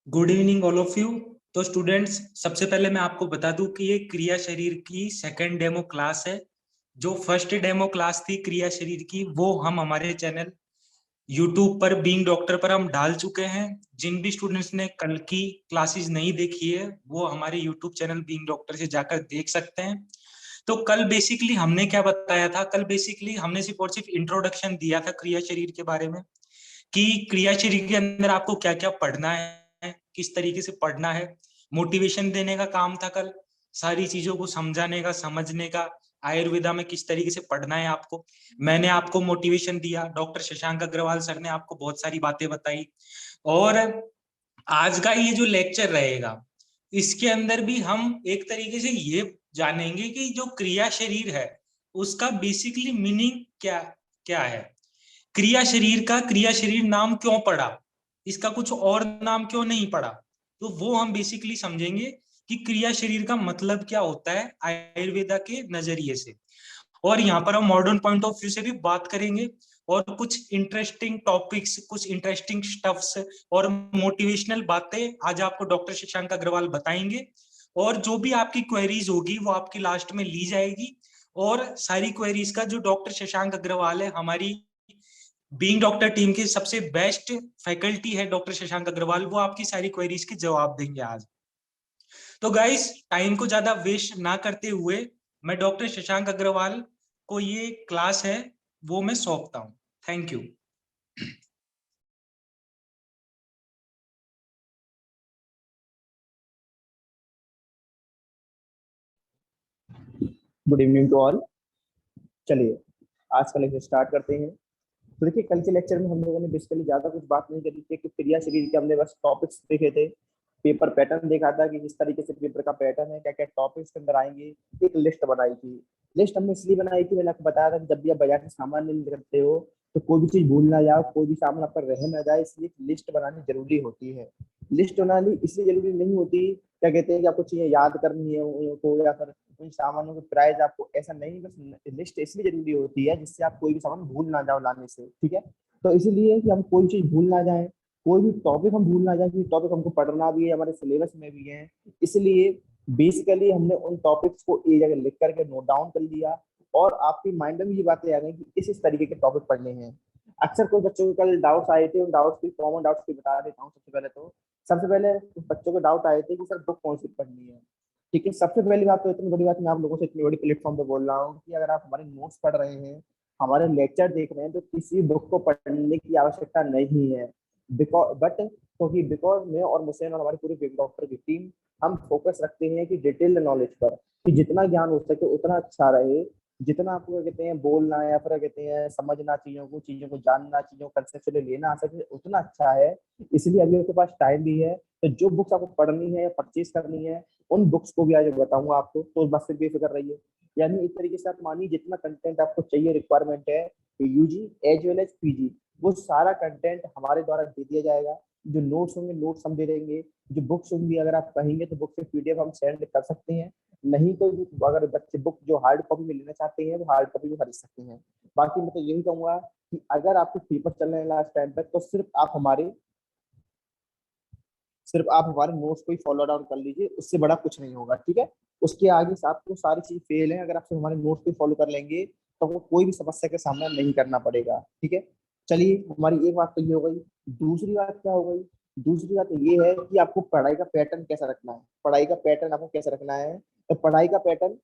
Good evening all of you. तो students, सबसे पहले मैं आपको बता दूं कि ये क्रिया शरीर की सेकंड डेमो क्लास है। जो फर्स्ट डेमो क्लास थी क्रिया शरीर की, वो हम हमारे चैनल यूट्यूब पर बीइंग डॉक्टर पर हम डाल चुके हैं। जिन भी स्टूडेंट्स ने कल की क्लासेस नहीं देखी है वो हमारे यूट्यूब चैनल बीइंग डॉक्टर से जाकर देख सकते हैं। तो कल बेसिकली हमने क्या बताया था? कल बेसिकली हमने सिर्फ और सिर्फ इंट्रोडक्शन दिया था क्रिया शरीर के बारे में, कि क्रिया शरीर के अंदर आपको क्या क्या पढ़ना है, किस तरीके से पढ़ना है। मोटिवेशन देने का काम था कल, सारी चीजों को समझाने का, समझने का, आयुर्वेदा में किस तरीके से पढ़ना है आपको। मैंने आपको मोटिवेशन दिया, डॉक्टर शशांक अग्रवाल सर ने आपको बहुत सारी बातें बताई। और आज का ये जो लेक्चर रहेगा, इसके अंदर भी हम एक तरीके से ये जानेंगे कि जो क्रिया शरीर है उसका बेसिकली मीनिंग क्या क्या है। क्रिया शरीर का क्रिया शरीर नाम क्यों पड़ा, इसका कुछ और नाम क्यों नहीं पड़ा, तो वो हम बेसिकली समझेंगे कि क्रिया शरीर का मतलब क्या होता है आयुर्वेदा के नजरिए से। और यहाँ पर हम मॉडर्न पॉइंट ऑफ व्यू से भी बात करेंगे, और कुछ इंटरेस्टिंग टॉपिक्स, कुछ इंटरेस्टिंग स्टफ्स और मोटिवेशनल बातें आज आपको डॉक्टर शशांक अग्रवाल बताएंगे। और जो भी आपकी क्वेरीज होगी वो आपकी लास्ट में ली जाएगी। और सारी क्वेरीज का जो डॉक्टर शशांक अग्रवाल है, हमारी बीइंग डॉक्टर टीम के सबसे बेस्ट फैकल्टी है डॉक्टर शशांक अग्रवाल, वो आपकी सारी क्वेरीज के जवाब देंगे आज। तो गाइस, टाइम को ज्यादा वेस्ट ना करते हुए मैं डॉक्टर शशांक अग्रवाल को ये क्लास है वो मैं सौंपता हूँ। Thank you. Good evening to all. चलिए आज का लेक्चर स्टार्ट करते हैं। तो देखिए, कल के लेक्चर में हम लोगों ने बेसिकली ज्यादा कुछ बात नहीं करी थी कि क्रिया शरीर के हमने बस टॉपिक्स देखे थे, पेपर पैटर्न देखा था कि जिस तरीके से पेपर का पैटर्न है, क्या क्या टॉपिक्स के अंदर आएंगे, एक लिस्ट बनाई थी। लिस्ट हमने इसलिए बनाई थी, मैंने आपको बताया था कि जब भी आप बाजार से सामान लेने करते हो तो कोई भी चीज भूल ना जाओ, कोई भी सामान आपका रह ना जाए, इसलिए एक लिस्ट बनानी जरूरी होती है। लिस्ट बनानी इसलिए जरूरी नहीं होती, क्या कहते हैं कि आपको चीजें याद करनी है उनको, या फिर उन सामानों के प्राइस आपको, ऐसा नहीं, बस लिस्ट इसलिए जरूरी होती है जिससे आप कोई भी सामान भूल ना जाओ लाने से, ठीक है। तो इसीलिए कि हम कोई चीज भूल ना जाए, कोई भी टॉपिक हम भूल ना जाए, क्योंकि टॉपिक हमको पढ़ना भी है, हमारे सिलेबस में भी है। इसलिए बेसिकली हमने उन टॉपिक्स को एक जगह लिख करके नोट डाउन कर लिया, और आपके माइंड में ये बातें आ गई कि इस तरीके के टॉपिक पढ़ने हैं। अक्सर कोई बच्चों को कल डाउट्स आए थे, उन डाउट्स की कॉमन डाउट्स की बता देता हूँ। सबसे पहले बच्चों को डाउट आए थे कि सर बुक कौन सी पढ़नी है। ठीक है, सबसे पहली बात तो इतनी बड़ी बात मैं आप लोगों से इतनी बड़ी प्लेटफॉर्म पे बोल रहा हूँ कि अगर आप हमारे नोट्स पढ़ रहे हैं, हमारे लेक्चर देख रहे हैं, तो किसी बुक को पढ़ने की आवश्यकता नहीं है। बिकॉज मैं और मुझसे और हमारी पूरी बिग डॉक्टर की टीम, हम फोकस रखते हैं कि डिटेल नॉलेज पर, कि जितना ज्ञान हो सके उतना अच्छा रहे। जितना आपको क्या कहते हैं बोलना, या फिर क्या कहते हैं समझना, चीजों को जानना, चीजों को कंसेप्चुअली लेना आ सके उतना अच्छा है। इसलिए अभी आपके पास टाइम भी है, तो जो बुक्स आपको पढ़नी है या परचेज करनी है, उन बुक्स को भी आज बताऊंगा आपको, तो बस से बेफिक्र रहिए। यानी एक तरीके से आप मानिए जितना कंटेंट आपको चाहिए, रिक्वायरमेंट है UG as well as PG, वो सारा कंटेंट हमारे द्वारा दे दिया जाएगा। जो नोट्स होंगे नोट्स हम दे देंगे, जो बुक्स होंगी अगर आप कहेंगे तो बुक के पीडीएफ हम सेंड कर सकते हैं। नहीं तो अगर बच्चे बुक जो हार्ड कॉपी में लेना चाहते हैं वो हार्ड कॉपी भी खरीद सकते हैं। बाकी मैं तो यही कहूंगा कि अगर आपके पेपर चल रहे हैं लास्ट टाइम पर, तो सिर्फ आप हमारे नोट्स को ही फॉलो डाउन कर लीजिए, उससे बड़ा कुछ नहीं होगा, ठीक है। उसके आगे से आपको सारी चीज फेल है, अगर आप सिर्फ हमारे नोट्स को फॉलो कर लेंगे तो आपको कोई भी समस्या का सामना नहीं करना पड़ेगा, ठीक है। चलिए, हमारी एक बात तो ये हो गई। दूसरी बात क्या हो गई? दूसरी बात ये है कि आपको पढ़ाई का पैटर्न कैसा रखना है। पढ़ाई का पैटर्न आपको कैसा रखना है, तो पढ़ाई का पैटर्न,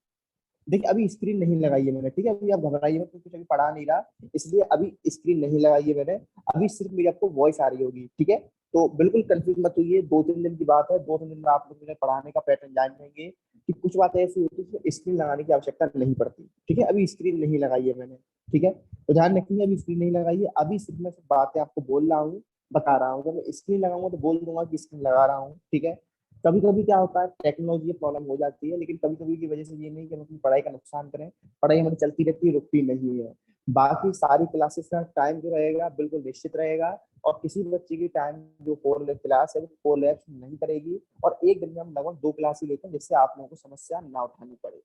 देखिए अभी स्क्रीन नहीं लगाई है मैंने, ठीक है। अभी आप घबराइए मत, क्योंकि अभी पढ़ा नहीं रहा, इसलिए अभी स्क्रीन नहीं लगाई है मैंने। अभी सिर्फ मेरी आपको वॉइस आ रही होगी, ठीक है। तो बिल्कुल कंफ्यूज मत होइए, 2-3 दिन की बात है, 2-3 दिन में आप लोग मेरे पढ़ाने का पैटर्न जान जाएंगे कि कुछ बातें ऐसी होती है जिसमें स्क्रीन लगाने की आवश्यकता नहीं पड़ती, ठीक है। अभी स्क्रीन नहीं लगाई है मैंने, ठीक है। तो ध्यान रखिए, अभी स्क्रीन नहीं लगाई है, अभी सिर्फ मैं सिर्फ बातें आपको बोल रहा हूँ, बता रहा हूँ। जब मैं स्क्रीन लगाऊंगा तो बोल दूंगा कि स्क्रीन लगा रहा हूँ, ठीक है। कभी कभी क्या होता है, टेक्नोलॉजी प्रॉब्लम हो जाती है, लेकिन कभी कभी की वजह से ये नहीं कि हम अपनी पढ़ाई का नुकसान करें। पढ़ाई हमारी चलती रहती है, रुकती नहीं है। बाकी सारी क्लासेस का टाइम जो रहेगा बिल्कुल निश्चित रहेगा, और किसी भी बच्चे की टाइम जो 4 क्लास है वो 4 लैप्स नहीं करेगी, और एक दिन में हम लगभग 2 क्लास ही लेते हैं, जिससे आप लोगों को समस्या ना उठानी पड़े।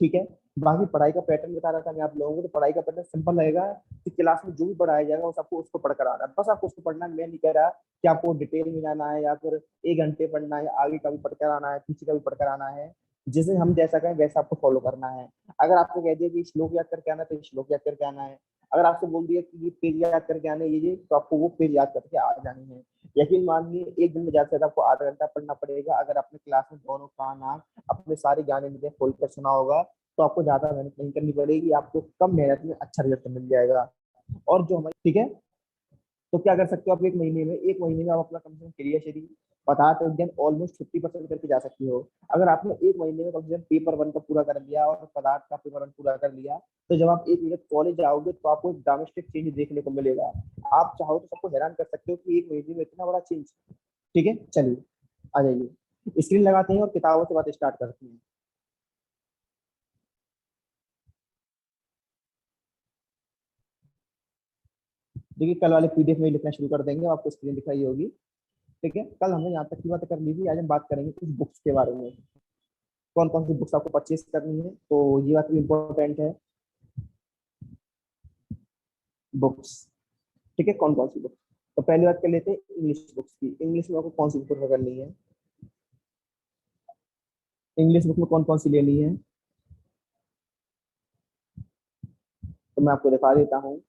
ठीक है। बाकी पढ़ाई का पैटर्न बता रहा था मैं आप लोगों को, तो पढ़ाई का पैटर्न सिंपल रहेगा कि क्लास में जो भी पढ़ाया जाएगा वो सबको उसको पढ़कर आना है, बस आपको उसको पढ़ना है। मैं नहीं कह रहा कि आपको डिटेल में जाना है या फिर 1 घंटे पढ़ना है, आगे का भी पढ़कर आना है, पीछे का भी पढ़कर आना है। जिसे हम जैसा कहें वैसा आपको फॉलो करना है। अगर आपको कह दिया कि श्लोक याद करके आना है तो श्लोक याद करके आना है। अगर आपसे बोल दिया कि ये पेज याद करके आने ये तो आपको वो पेज याद करके आ जानी है। यकीन मानिए एक दिन में ज्यादा से ज्यादा आपको आधा घंटा पढ़ना पड़ेगा। अगर आपने क्लास में दोनों कान नाक अपने सारे ज्ञान इंद्रियां खोलकर सुना होगा तो आपको ज्यादा मेहनत नहीं करनी पड़ेगी, आपको कम मेहनत में अच्छा रिजल्ट मिल जाएगा। और जो हमारे ठीक है, तो क्या कर सकते हो आप, एक महीने में आप अपना कम से कम क्रिया शरीर पदार्थ विज्ञान ऑलमोस्ट 50% करके जा सकती हो। अगर आपने एक महीने में कम से कम पेपर वन का पूरा कर लिया और पदार्थ का पेपर वन पूरा कर लिया, तो जब आप एक मिनट कॉलेज आओगे तो आपको एक ड्रामेस्टिक चेंज देखने को मिलेगा। आप चाहो तो सबको हैरान कर सकते हो कि एक महीने में इतना बड़ा चेंज। ठीक है, चलिए आ जाइए, स्क्रीन लगाते हैं और किताबों से बात स्टार्ट करते हैं। देखिए कल वाले पीडीएफ में लिखना शुरू कर देंगे, आपको स्क्रीन दिखाई होगी। ठीक है, कल हमने यहाँ तक की बात कर ली थी, आज हम बात करेंगे कुछ बुक्स के बारे में। कौन कौन सी बुक्स आपको परचेज करनी है, तो ये बात भी इम्पोर्टेंट है। बुक्स, ठीक है, कौन कौन सी बुक्स। तो पहली बात कर लेते हैं इंग्लिश बुक्स की। इंग्लिश में आपको कौन सी बुक प्रेफर करनी है, इंग्लिश बुक में कौन कौन सी लेनी है, तो मैं आपको दिखा देता हूँ।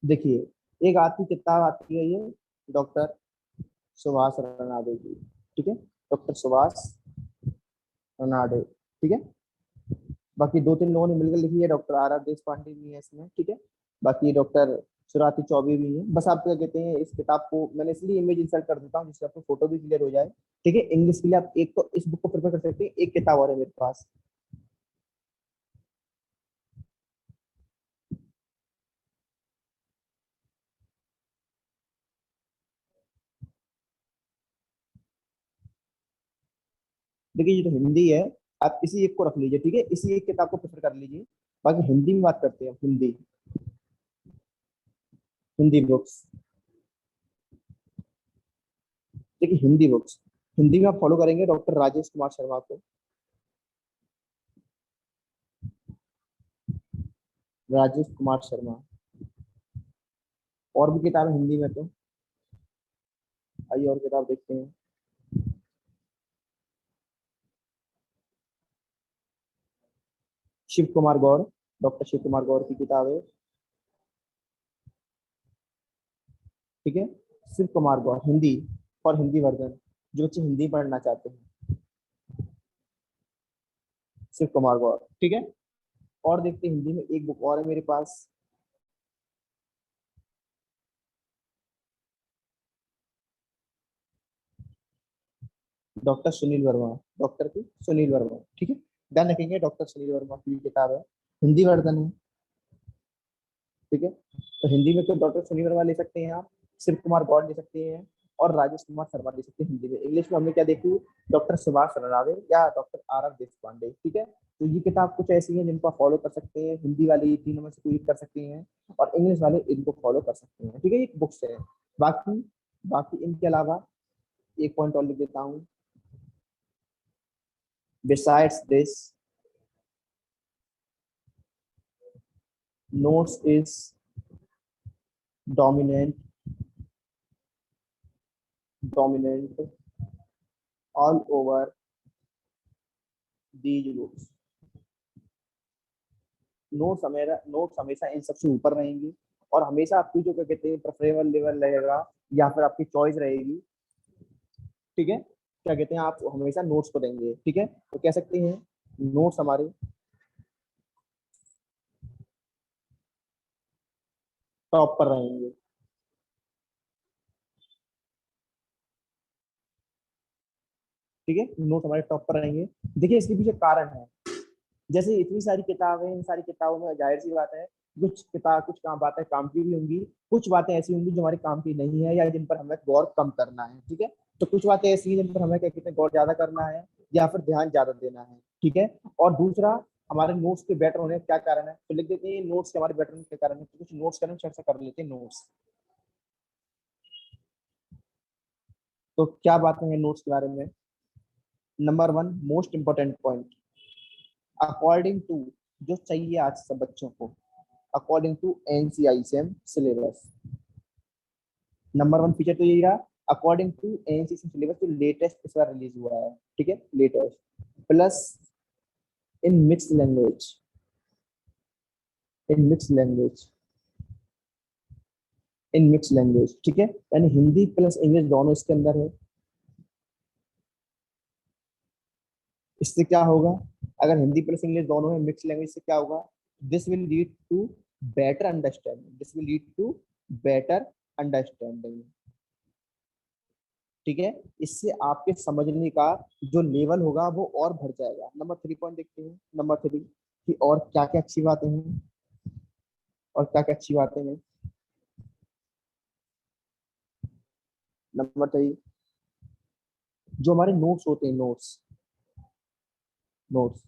देखिए एक आती किताब आती है, ये डॉक्टर सुभाष रनाडे की। ठीक है, डॉक्टर सुभाष रनाडे। ठीक है, बाकी दो तीन लोगों ने मिलकर लिखी है, डॉक्टर आर आर देश पांडे भी है इसमें। ठीक है, बाकी डॉक्टर सुराती चौबे भी है। बस आप क्या कहते हैं, इस किताब को मैंने इसलिए इमेज इंसर्ट कर देता हूँ जिससे आपको फोटो भी क्लियर हो जाए। ठीक है, इंग्लिश के लिए आप एक तो इस बुक को प्रेफर कर सकते हैं, एक किताब और है मेरे पास। देखिए ये तो हिंदी है, आप इसी एक को रख लीजिए। ठीक है, इसी एक किताब को प्रेफर कर लीजिए। बाकी हिंदी में बात करते हैं, हिंदी, हिंदी बुक्स। देखिए हिंदी बुक्स, हिंदी में आप फॉलो करेंगे डॉक्टर राजेश कुमार शर्मा को। राजेश कुमार शर्मा। और भी किताब है हिंदी में, तो आइए और किताब देखते हैं। शिव कुमार गौड़, डॉक्टर शिव कुमार गौड़ की किताब है। ठीक है, शिव कुमार गौड़ हिंदी, और हिंदी वर्जन, जो बच्चे हिंदी पढ़ना चाहते हैं, शिव कुमार गौड़। ठीक है, और देखते हैं हिंदी में एक बुक और है मेरे पास। डॉक्टर सुनील वर्मा, डॉक्टर की सुनील वर्मा। ठीक है, ध्यान रखेंगे डॉक्टर सुनील वर्मा की किताब है, हिंदी वर्जन है। ठीक है, तो हिंदी में तो डॉक्टर सुनील वर्मा ले सकते हैं आप, शिव कुमार गौड़ ले सकते हैं, और राजेश कुमार शर्मा ले सकते हैं हिंदी में। इंग्लिश में हमने क्या देखी, डॉक्टर सुभाष रनावे या डॉक्टर आर आर देश पांडे। ठीक है, तो ये किताब कुछ ऐसी है जिनको आप फॉलो कर सकते हैं, हिंदी वाले ये तीनों में से कोई एक कर सकते हैं, और इंग्लिश वाले इनको फॉलो कर सकते हैं। ठीक है, ये बुक्स है। बाकी बाकी इनके अलावा एक पॉइंट और लिख देता हूँ, besides this notes is dominant dominant all over these books। Notes हमेशा इन सबसे ऊपर रहेंगे, और हमेशा आपकी जो क्या कहते हैं प्रेफरेबल लेवल रहेगा या फिर आपकी चॉइस रहेगी। ठीक है, क्या कहते हैं आप हमेशा नोट्स को देंगे। ठीक है, तो कह सकते हैं नोट्स हमारे टॉप पर रहेंगे। ठीक है, नोट्स हमारे टॉप पर रहेंगे। देखिए इसके पीछे कारण है, जैसे इतनी सारी किताबें, इन सारी किताबों में जाहिर सी बात है कुछ काम बातें काम की भी होंगी, कुछ बातें ऐसी होंगी जो हमारे काम की नहीं है या जिन पर हमें गौर कम करना है। ठीक है, तो कुछ बातें ऐसी हैं जिन पर हमें क्या कहते हैं, गौर ज्यादा करना है या फिर ध्यान ज्यादा देना है। ठीक है, और दूसरा, हमारे नोट्स के बेटर होने का क्या कारण है, तो लिख देते हैं नोट्स के हमारे बेटर होने के कारण है। तो कुछ नोट्स का चर्चा कर लेते हैं। नोट्स, तो क्या बातें हैं नोट्स के बारे में। Number one, most important point, according to, जो चाहिए आज सब बच्चों को, according to एनसीआईसीएम syllabus. Number one feature तो यही रहा, अकॉर्डिंग टू एनसीआईसीएम सिलेबस, जो लेटेस्ट इस बार रिलीज हुआ है। ठीक है, latest, plus in mix language, in mix language, in mix language. ठीक है, यानी हिंदी प्लस इंग्लिश दोनों इसके अंदर है। इससे क्या होगा, अगर हिंदी प्लस इंग्लिश दोनों है मिक्स लैंग्वेज से क्या होगा, this will lead to better understanding, this will lead to better understanding. ठीक है, इससे आपके समझने का जो लेवल होगा वो और बढ़ जाएगा। नंबर थ्री पॉइंट देखते हैं। नंबर थ्री, कि और क्या क्या अच्छी बातें हैं, और क्या क्या अच्छी बातें हैं। नंबर थ्री, जो हमारे नोट्स होते हैं, नोट्स, नोट्स,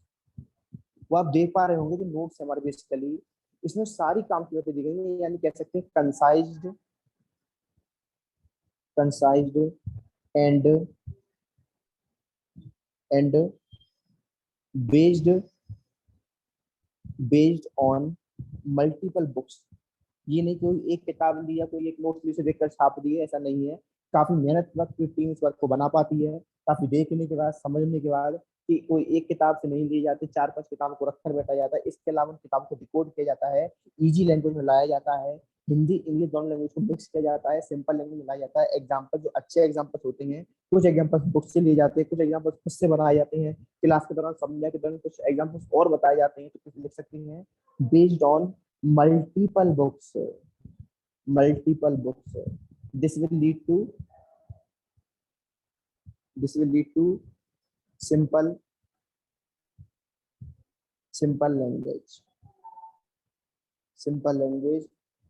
वो आप देख पा रहे होंगे जो नोट्स हमारे बेसिकली, इसमें सारी काम की बातें दी गई हैं, यानी कह सकते हैं concised, concised and and based, based on multiple books. ये नहीं कोई एक किताब ली या कोई एक नोट्स ली से देखकर छाप दिए, ऐसा नहीं है। काफी मेहनत वक्त की टीम इस वर्क को बना पाती है, काफी देखने के बाद, समझने के बाद, कि कोई एक किताब से नहीं ली जाती, चार पांच किताबों को रखकर बैठा जाता है। इसके अलावा उन किताबों को डिकोड किया जाता है, इजी लैंग्वेज में लाया जाता है, हिंदी इंग्लिश दोनों लैंग्वेज को मिक्स किया जाता है, सिंपल लैंग्वेज में लाया जाता है। एग्जाम्पल, जो अच्छे एग्जाम्पल्स होते हैं, कुछ एग्जाम्पल्स बुक से लिए जाते हैं, कुछ एग्जाम्पल्स खुद से बनाए जाते हैं, क्लास के दौरान समझने के दौरान कुछ एग्जाम्पल्स और बताए जाते हैं, तो कुछ लिख सकते हैं based on multiple books, multiple books. This will lead to, this will lead to simple, simple language, simple language,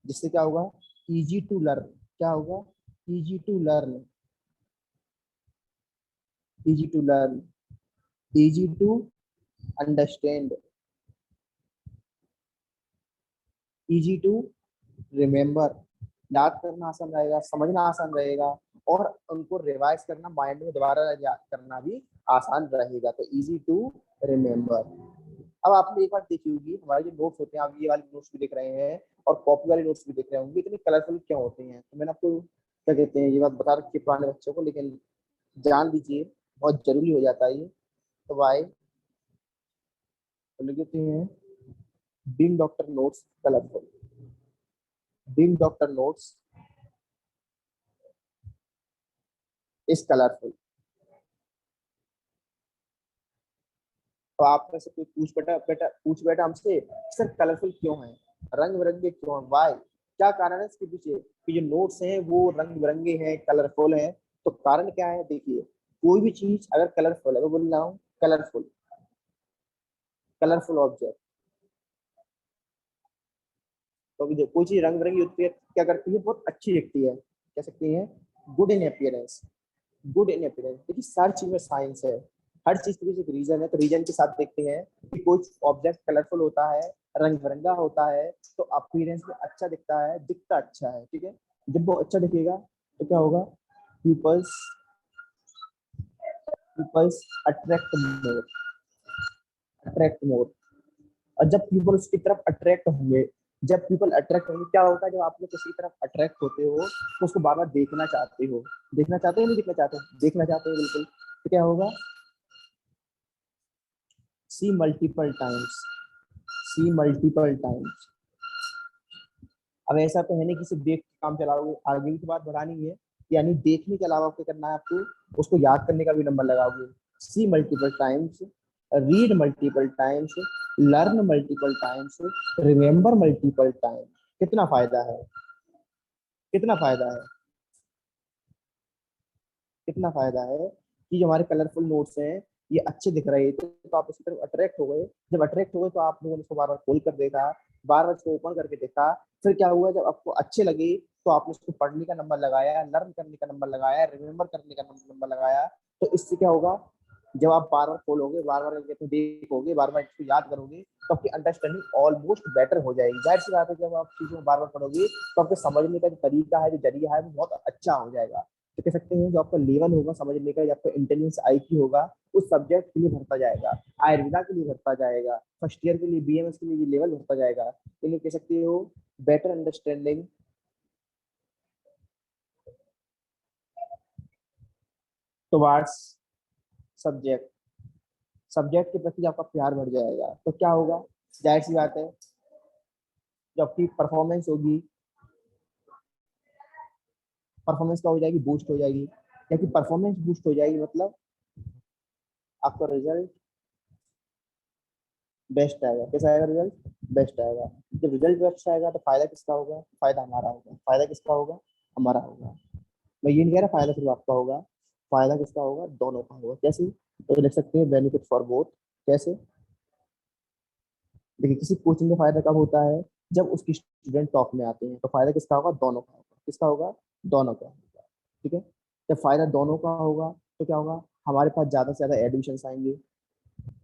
जिससे क्या होगा, easy to learn, क्या होगा, easy to learn, easy to learn, easy to understand, easy to remember, याद करना आसान रहेगा, समझना आसान रहेगा, और उनको रिवाइज करना, माइंड में दोबारा याद करना भी आसान रहेगा। तो इजी टू रिमेम्बर। अब आपने एक बात देखी होगी, हमारे जो नोट्स होते हैं, आप ये वाले नोट्स भी देख रहे हैं और कॉपी वाले नोट्स भी देख रहे होंगे, इतने कलरफुल क्यों होते हैं। तो मैंने आपको क्या कहते हैं, ये बात बता रखी है पुराने बच्चों को, लेकिन जान लीजिए बहुत जरूरी हो जाता है ये। तो वाई, तो लिख देते हैं being doctor notes colourful, being doctor notes is colourful. तो आप में से कोई पूछ बैठा हमसे, सर कलरफुल क्यों है, रंग बिरंगे क्यों है, वाई, क्या कारण है इसके पीछे कि जो नोट्स हैं वो रंग बिरंगे हैं, कलरफुल हैं। तो कारण क्या है, देखिए, कोई भी चीज अगर कलरफुल है, मैं बोल रहा हूँ कलरफुल, कलरफुल ऑब्जेक्ट, तो अभी कोई चीज रंग बिरंगी होती है क्या करती है, बहुत अच्छी दिखती है, कह सकते हैं good in appearance, good in appearance. देखिए हर चीज में साइंस है, हर चीज के पीछे एक रीजन है। तो रीजन के साथ देखते हैं कि कोई ऑब्जेक्ट कलरफुल होता है, रंग बिरंगा होता है, तो अपीयरेंस में अच्छा दिखता है, दिखता अच्छा है। ठीक है, जब वो अच्छा दिखेगा तो क्या होगा, peoples, peoples attract more, attract more. और जब पीपल उसकी तरफ अट्रैक्ट होंगे, जब पीपल अट्रैक्ट होंगे, क्या होता है, जब आप लोग किसी की तरफ अट्रैक्ट होते हो तो उसको बार बार देखना चाहते हो, देखना चाहते हो, नहीं देखना चाहते हो, देखना चाहते हो बिल्कुल। तो क्या होगा, सी मल्टीपल टाइम्स, सी मल्टीपल टाइम्स। अब ऐसा तो है नहीं कि सिर्फ देख के काम चलाओगे, आगे भी तो बात बढ़ानी है, यानी देखने के अलावा क्या करना है आपको, उसको याद करने का भी नंबर लगाओगे। See multiple times, read multiple times, learn multiple times, remember multiple times. कितना फायदा है, कितना फायदा है, कितना फायदा है कि जो हमारे कलरफुल नोट्स हैं ये अच्छे दिख रहे थे तो आप इसकी तरफ अट्रैक्ट हो गए। जब अट्रैक्ट हो गए तो आप लोगों ने इसको बार बार खोल कर देखा, बार बार इसको ओपन करके देखा। फिर क्या हुआ, जब आपको अच्छे लगे तो आपने इसको पढ़ने का नंबर लगाया, लर्न करने का नंबर लगाया, रिमेम्बर करने का नंबर लगाया। तो इससे क्या होगा, जब आप बार बार खोलोगे, बार बार देखोगे, बार बार इसको याद करोगे तो आपकी अंडरस्टैंडिंग ऑलमोस्ट बेटर हो जाएगी। जाहिर सी बात है, जब आप चीजों को बार बार पढ़ोगे तो आपके समझने का जो तरीका है, जो जरिया है, वो बहुत अच्छा हो जाएगा। तो कह सकते हैं जो आपका लेवल होगा समझने का, जो आपका इंटेलिजेंस IQ होगा, उस सब्जेक्ट के लिए भरता जाएगा, आयुर्वेदा के लिए भरता जाएगा, फर्स्ट ईयर के लिए BMS के लिए लेवल भरता जाएगा। तो ये कह सकते हो better understanding towards subject, subject के प्रति आपका प्यार बढ़ जाएगा। तो क्या होगा, जाहिर सी बात है, जो आपकी परफॉर्मेंस होगी, परफॉर्मेंस क्या हो जाएगी, बूस्ट हो जाएगी। क्योंकि परफॉर्मेंस बूस्ट हो जाएगी मतलब आपका रिजल्ट बेस्ट आएगा। कैसा आएगा रिजल्ट, बेस्ट आएगा। जब रिजल्ट बेस्ट आएगा तो फायदा किसका होगा, फायदा हमारा होगा। फायदा किसका होगा, हमारा होगा। मैं ये नहीं कह रहा फायदा सिर्फ आपका होगा, फायदा किसका होगा, दोनों का होगा। कैसे, तो लिख सकते हैं बेनिफिट फॉर बोथ। कैसे, देखिए किसी कोचिंग में फायदा कब होता है, जब उसकी स्टूडेंट टॉप में आते हैं। तो फायदा किसका होगा, दोनों का होगा। किसका होगा, दोनों का होगा। ठीक है, जब फायदा दोनों का होगा तो क्या होगा, हमारे पास ज्यादा से ज्यादा एडमिशन आएंगे,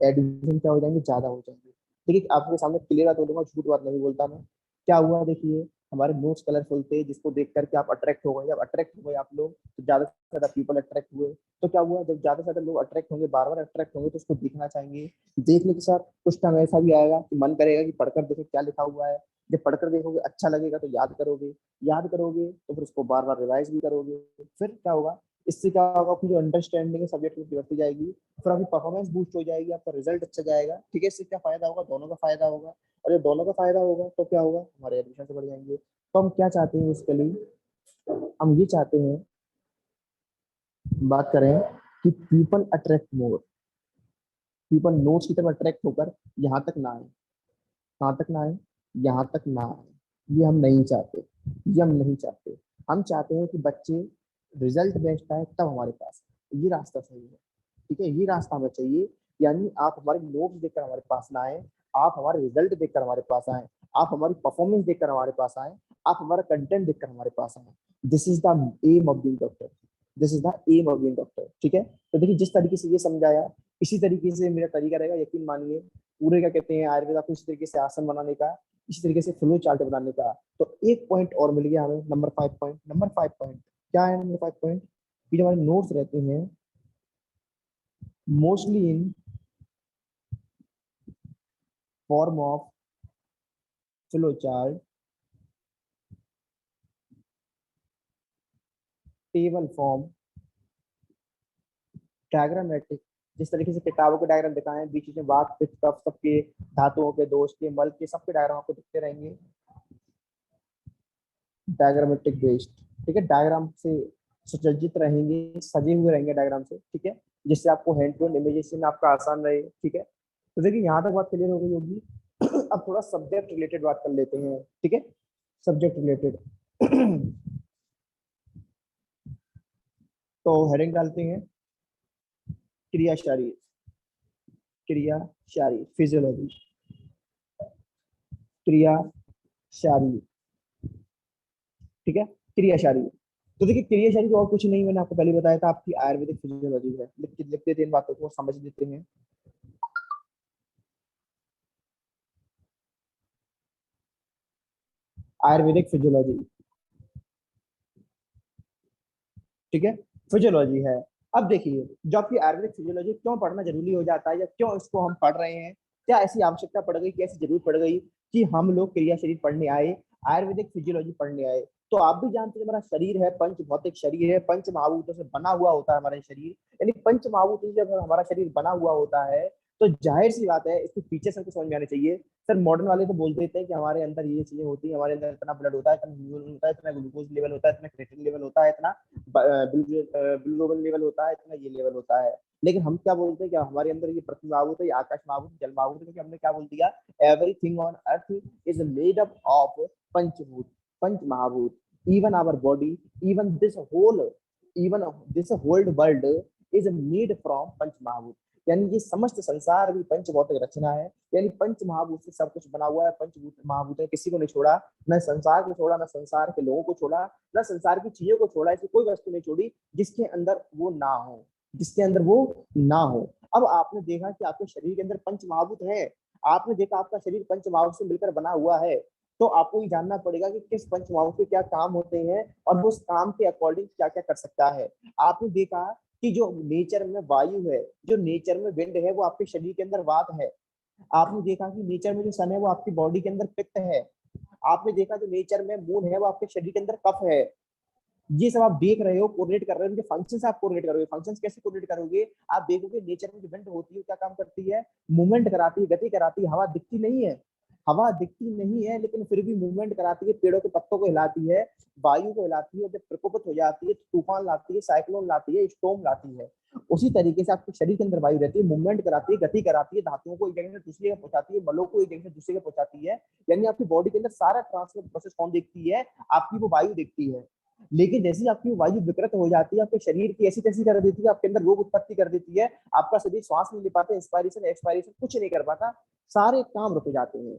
एडमिशन क्या हो जाएंगे, ज्यादा हो जाएंगे। देखिए आपके सामने क्लियर बात बोलूंगा, झूठ बात नहीं बोलता मैं। क्या हुआ, देखिए हमारे नोट्स कलरफुल थे, जिसको देख करके आप अट्रैक्ट हो गए। जब अट्रैक्ट हो गए आप लोग तो ज्यादा से ज्यादा पीपल अट्रैक्ट हुए। तो क्या हुआ, जब ज्यादा से ज्यादा लोग अट्रैक्ट होंगे, बार बार अट्रैक्ट होंगे, तो उसको देखना चाहेंगे। देखने के साथ कुछ टाइम ऐसा भी आएगा कि मन करेगा कि पढ़कर देखो क्या लिखा हुआ है। जब पढ़कर देखोगे अच्छा लगेगा तो याद करोगे, याद करोगे तो फिर उसको बार बार रिवाइज भी करोगे। फिर क्या होगा, इससे क्या होगा, अपनी जो अंडरस्टैंडिंग है सब्जेक्ट की बढ़ती जाएगी, फिर आपकी परफॉर्मेंस बूस्ट हो जाएगी, आपका रिजल्ट अच्छा जाएगा। ठीक है, इससे क्या फायदा होगा, दोनों का फायदा होगा। और जब दोनों का फायदा होगा तो क्या होगा, हमारे एडमिशन से बढ़ जाएंगे। तो हम क्या चाहते हैं बेसिकली, हम ये चाहते हैं, बात करें कि people attract more, people notes की तरफ अट्रैक्ट होकर यहाँ तक ना आए। कहाँ तक ना आए, यहाँ तक ना आए। ये हम नहीं चाहते, ये हम नहीं चाहते। हम चाहते हैं कि बच्चे रिजल्ट बेस्ट आए तब हमारे पास, ये रास्ता सही है। ठीक है, ये रास्ता हमें चाहिए। यानी आप हमारे नोट्स देखकर हमारे पास ना आए, आप हमारे रिजल्ट देखकर हमारे पास आए, आप हमारी परफॉर्मेंस देखकर हमारे पास आए, आप हमारा कंटेंट देखकर हमारे पास आए। This is the aim of being doctor, this is the aim of being doctor. ठीक है, तो देखिए जिस तरीके से ये समझाया, इसी तरीके से मेरा तरीका रहेगा। यकीन मानिए पूरे क्या कहते हैं आयुर्वेदा को इस तरीके से आसन बनाने का, इसी तरीके से फ्लो चार्ट बनाने का। तो एक पॉइंट और मिल गया हमें, नंबर 5 पॉइंट। नंबर 5 पॉइंट क्या है, नंबर 5 पॉइंट कि जो हमारे नोट्स रहते हैं mostly in form of flow chart, table form, diagrammatic. जिस तरीके से किताबों के डायग्राम दिखाए हैं, बीच में वात पित्त कफ सबके, धातुओं के, दोष के, मल के, सबके डायग्राम आपको दिखते रहेंगे, डायग्रामेटिक बेस्ड। ठीक है, डायग्राम से सुसज्जित रहेंगे, सजे हुए रहेंगे डायग्राम से। ठीक है, जिससे आपको हैंड टू हैंड इमेजेशन आपका आसान रहे। ठीक है, तो देखिए यहाँ तक बात क्लियर हो गई होगी। अब थोड़ा सब्जेक्ट रिलेटेड बात कर लेते हैं। ठीक है, सब्जेक्ट रिलेटेड। तो हेडिंग डालते हैं क्रिया शारीर, क्रिया शारीर फिजियोलॉजी, क्रिया शारीर। ठीक है, क्रिया शारीर। तो देखिए क्रिया शारीर और कुछ नहीं, मैंने आपको पहले बताया था, आपकी आयुर्वेदिक फिजियोलॉजी है। लिखते थे इन बातों को, समझ लेते हैं। आयुर्वेदिक फिजियोलॉजी, ठीक है, फिजियोलॉजी है। अब देखिए जो आपकी आयुर्वेदिक फिजियोलॉजी क्यों पढ़ना जरूरी हो जाता है, या क्यों इसको हम पढ़ रहे हैं, क्या ऐसी आवश्यकता पड़ गई, कैसी जरूरत पड़ गई कि हम लोग क्रिया शरीर पढ़ने आए, आयुर्वेदिक फिजियोलॉजी पढ़ने आए। तो आप भी जानते हैं हमारा शरीर है पंच भौतिक शरीर है, पंच महाभूतों से बना हुआ होता है हमारा शरीर। यानी पंच महाभूतों से जब हमारा शरीर बना हुआ होता है तो जाहिर सी बात है इसके फीचर्स हमको समझ में आने चाहिए। सर मॉडर्न वाले तो बोल देते हैं कि हमारे अंदर ये चीजें होती है, हमारे अंदर इतना ब्लड होता है, इतना हीमोग्लोबिन होता है, इतना ग्लूकोज लेवल होता है, इतना क्रिएटिनिन लेवल होता है, इतना बिलिरुबिन लेवल होता है, इतना ये लेवल होता है। लेकिन हम क्या बोलते हैं, क्या हमारे अंदर ये पृथ्वी महाभूत है, ये आकाश महाभूत, जल महाभूत है, क्योंकि हमने क्या बोल दिया, everything on earth is made up of panchbhoot, पंच महाभूत। even our body, even this whole, even this whole world is made from panch mahabhut। यानी ये समस्त संसार भी पंच भौतिक रचना है, यानी पंच महाभूत से सब कुछ बना हुआ है। पंचभूत महाभूत ने किसी को नहीं छोड़ा, न संसार को छोड़ा, न संसार के लोगों को छोड़ा, न संसार की चीजों को छोड़ा, ऐसी कोई वस्तु नहीं छोड़ी जिसके अंदर वो ना हो, जिसके अंदर वो ना हो। अब आपने देखा कि आपके शरीर के अंदर पंच महाभूत है, आपने देखा आपका शरीर पंच महाभूत से मिलकर बना हुआ है, तो आपको ये जानना पड़ेगा कि किस पंच महाभूत के क्या काम होते हैं और वो उस काम के अकॉर्डिंग क्या क्या कर सकता है। आपने देखा कि जो नेचर में वायु है, जो नेचर में विंड है, वो आपके शरीर के अंदर वात है। आपने देखा कि नेचर में जो सन है वो आपकी बॉडी के अंदर पित्त है। आपने देखा जो नेचर में मून है वो आपके शरीर के अंदर कफ है। ये सब आप देख रहे हो, कोरिलेट कर रहे हो, उनके फंक्शंस आप कोरिलेट करोगे। फंक्शंस कैसे कोरिलेट करोगे? आप देखोगे नेचर में जो विंड होती है क्या काम करती है, मूवमेंट कराती है, गति कराती है। हवा दिखती नहीं है, हवा दिखती नहीं है, लेकिन फिर भी मूवमेंट कराती है, पेड़ों के पत्तों को हिलाती है, वायु को हिलाती है, जब प्रकोपित हो जाती है तो तूफान लाती है, साइक्लोन लाती है, स्टॉर्म लाती है। उसी तरीके से आपके शरीर के अंदर वायु रहती है, मूवमेंट कराती है, गति कराती है, धातुओं को एक जगह से दूसरी जगह पहुंचाती है, मलों को एक जगह से दूसरी जगह पहुंचाती है। यानी आपकी बॉडी के अंदर सारा ट्रांसपोर्ट प्रोसेस कौन देखती है? आपकी वो वायु देखती है। लेकिन जैसे ही आपकी वायु विकृत हो जाती है, आपके शरीर की ऐसी तैसी कर देती है, आपके अंदर रोग उत्पत्ति कर देती है, आपका शरीर श्वास नहीं ले पाता, इंस्पायरेशन एक्सपायरेशन कुछ नहीं कर पाता, सारे काम रुक जाते हैं।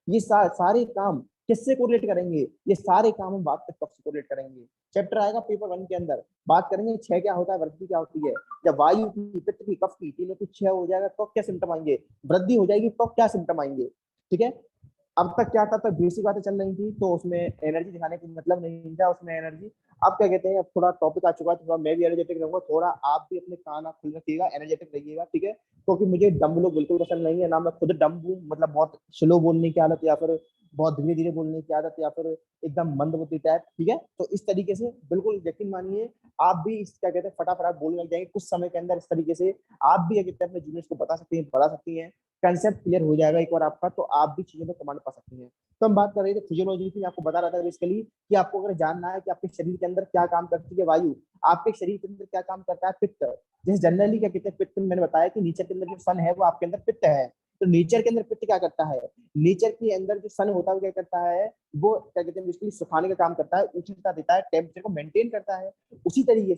ये सारे काम किससे कोरिलेट करेंगे? ये सारे काम हम बात तक से कोरिलेट करेंगे। चैप्टर आएगा पेपर 1 के अंदर, बात करेंगे क्षय क्या होता है, वृद्धि क्या होती है। जब वायु की, पित्त की, कफ की तीनों की क्षय हो जाएगा तो क्या सिम्टम आएंगे, वृद्धि हो जाएगी तो क्या सिम्टम आएंगे। ठीक है, अब तक क्या था, तब बेसिक बातें चल रही थी, तो उसमें एनर्जी दिखाने का मतलब नहीं था उसमें एनर्जी। अब क्या कहते हैं, अब थोड़ा टॉपिक आ चुका है, थोड़ा मैं भी एनर्जेटिक रहूंगा, थोड़ा आप भी अपने कान आप खुल रखिएगा, एनर्जेटिक रहिएगा। ठीक है, क्योंकि मुझे डम्ब लोग बिल्कुल पसंद नहीं है, ना मैं खुद डम्ब हूँ, मतलब बहुत स्लो बोलने की आदत, या फिर बहुत धीरे धीरे बोलने की आदत, या फिर एकदम मंदबुद्धि टाइप। ठीक है, तो इस तरीके से बिल्कुल यकीन मानिए आप भी इस क्या कहते हैं फटाफट बोलने लग जाएंगे कुछ समय के अंदर। इस तरीके से आप भी अगर अपने जूनियर्स को बता सकती हैं, पढ़ा सकती हैं, कंसेप्ट क्लियर हो जाएगा एक बार आपका, तो आप भी चीजों में कमांड पा सकती हैं। तो हम बात कर रहे थे फिजियोलॉजी की, आपको बता रहा था बेसिकली कि आपको अगर जानना है कि आपके शरीर के अंदर क्या काम करती है वायु, आपके शरीर के अंदर क्या काम करता है पित्त। जैसे जनरली क्या कहते हैं पित्त, मैंने बताया कि नेचर के अंदर जो सन है वो आपके अंदर पित्त है, तो नेचर के अंदर पित्त क्या करता है, नेचर के अंदर जो सन होता है वो क्या करता है, वो क्या कहते हैं बेसिकली सुखाने का काम करता है, उष्णता देता है, टेम्परेचर को मेंटेन करता है। उसी तरीके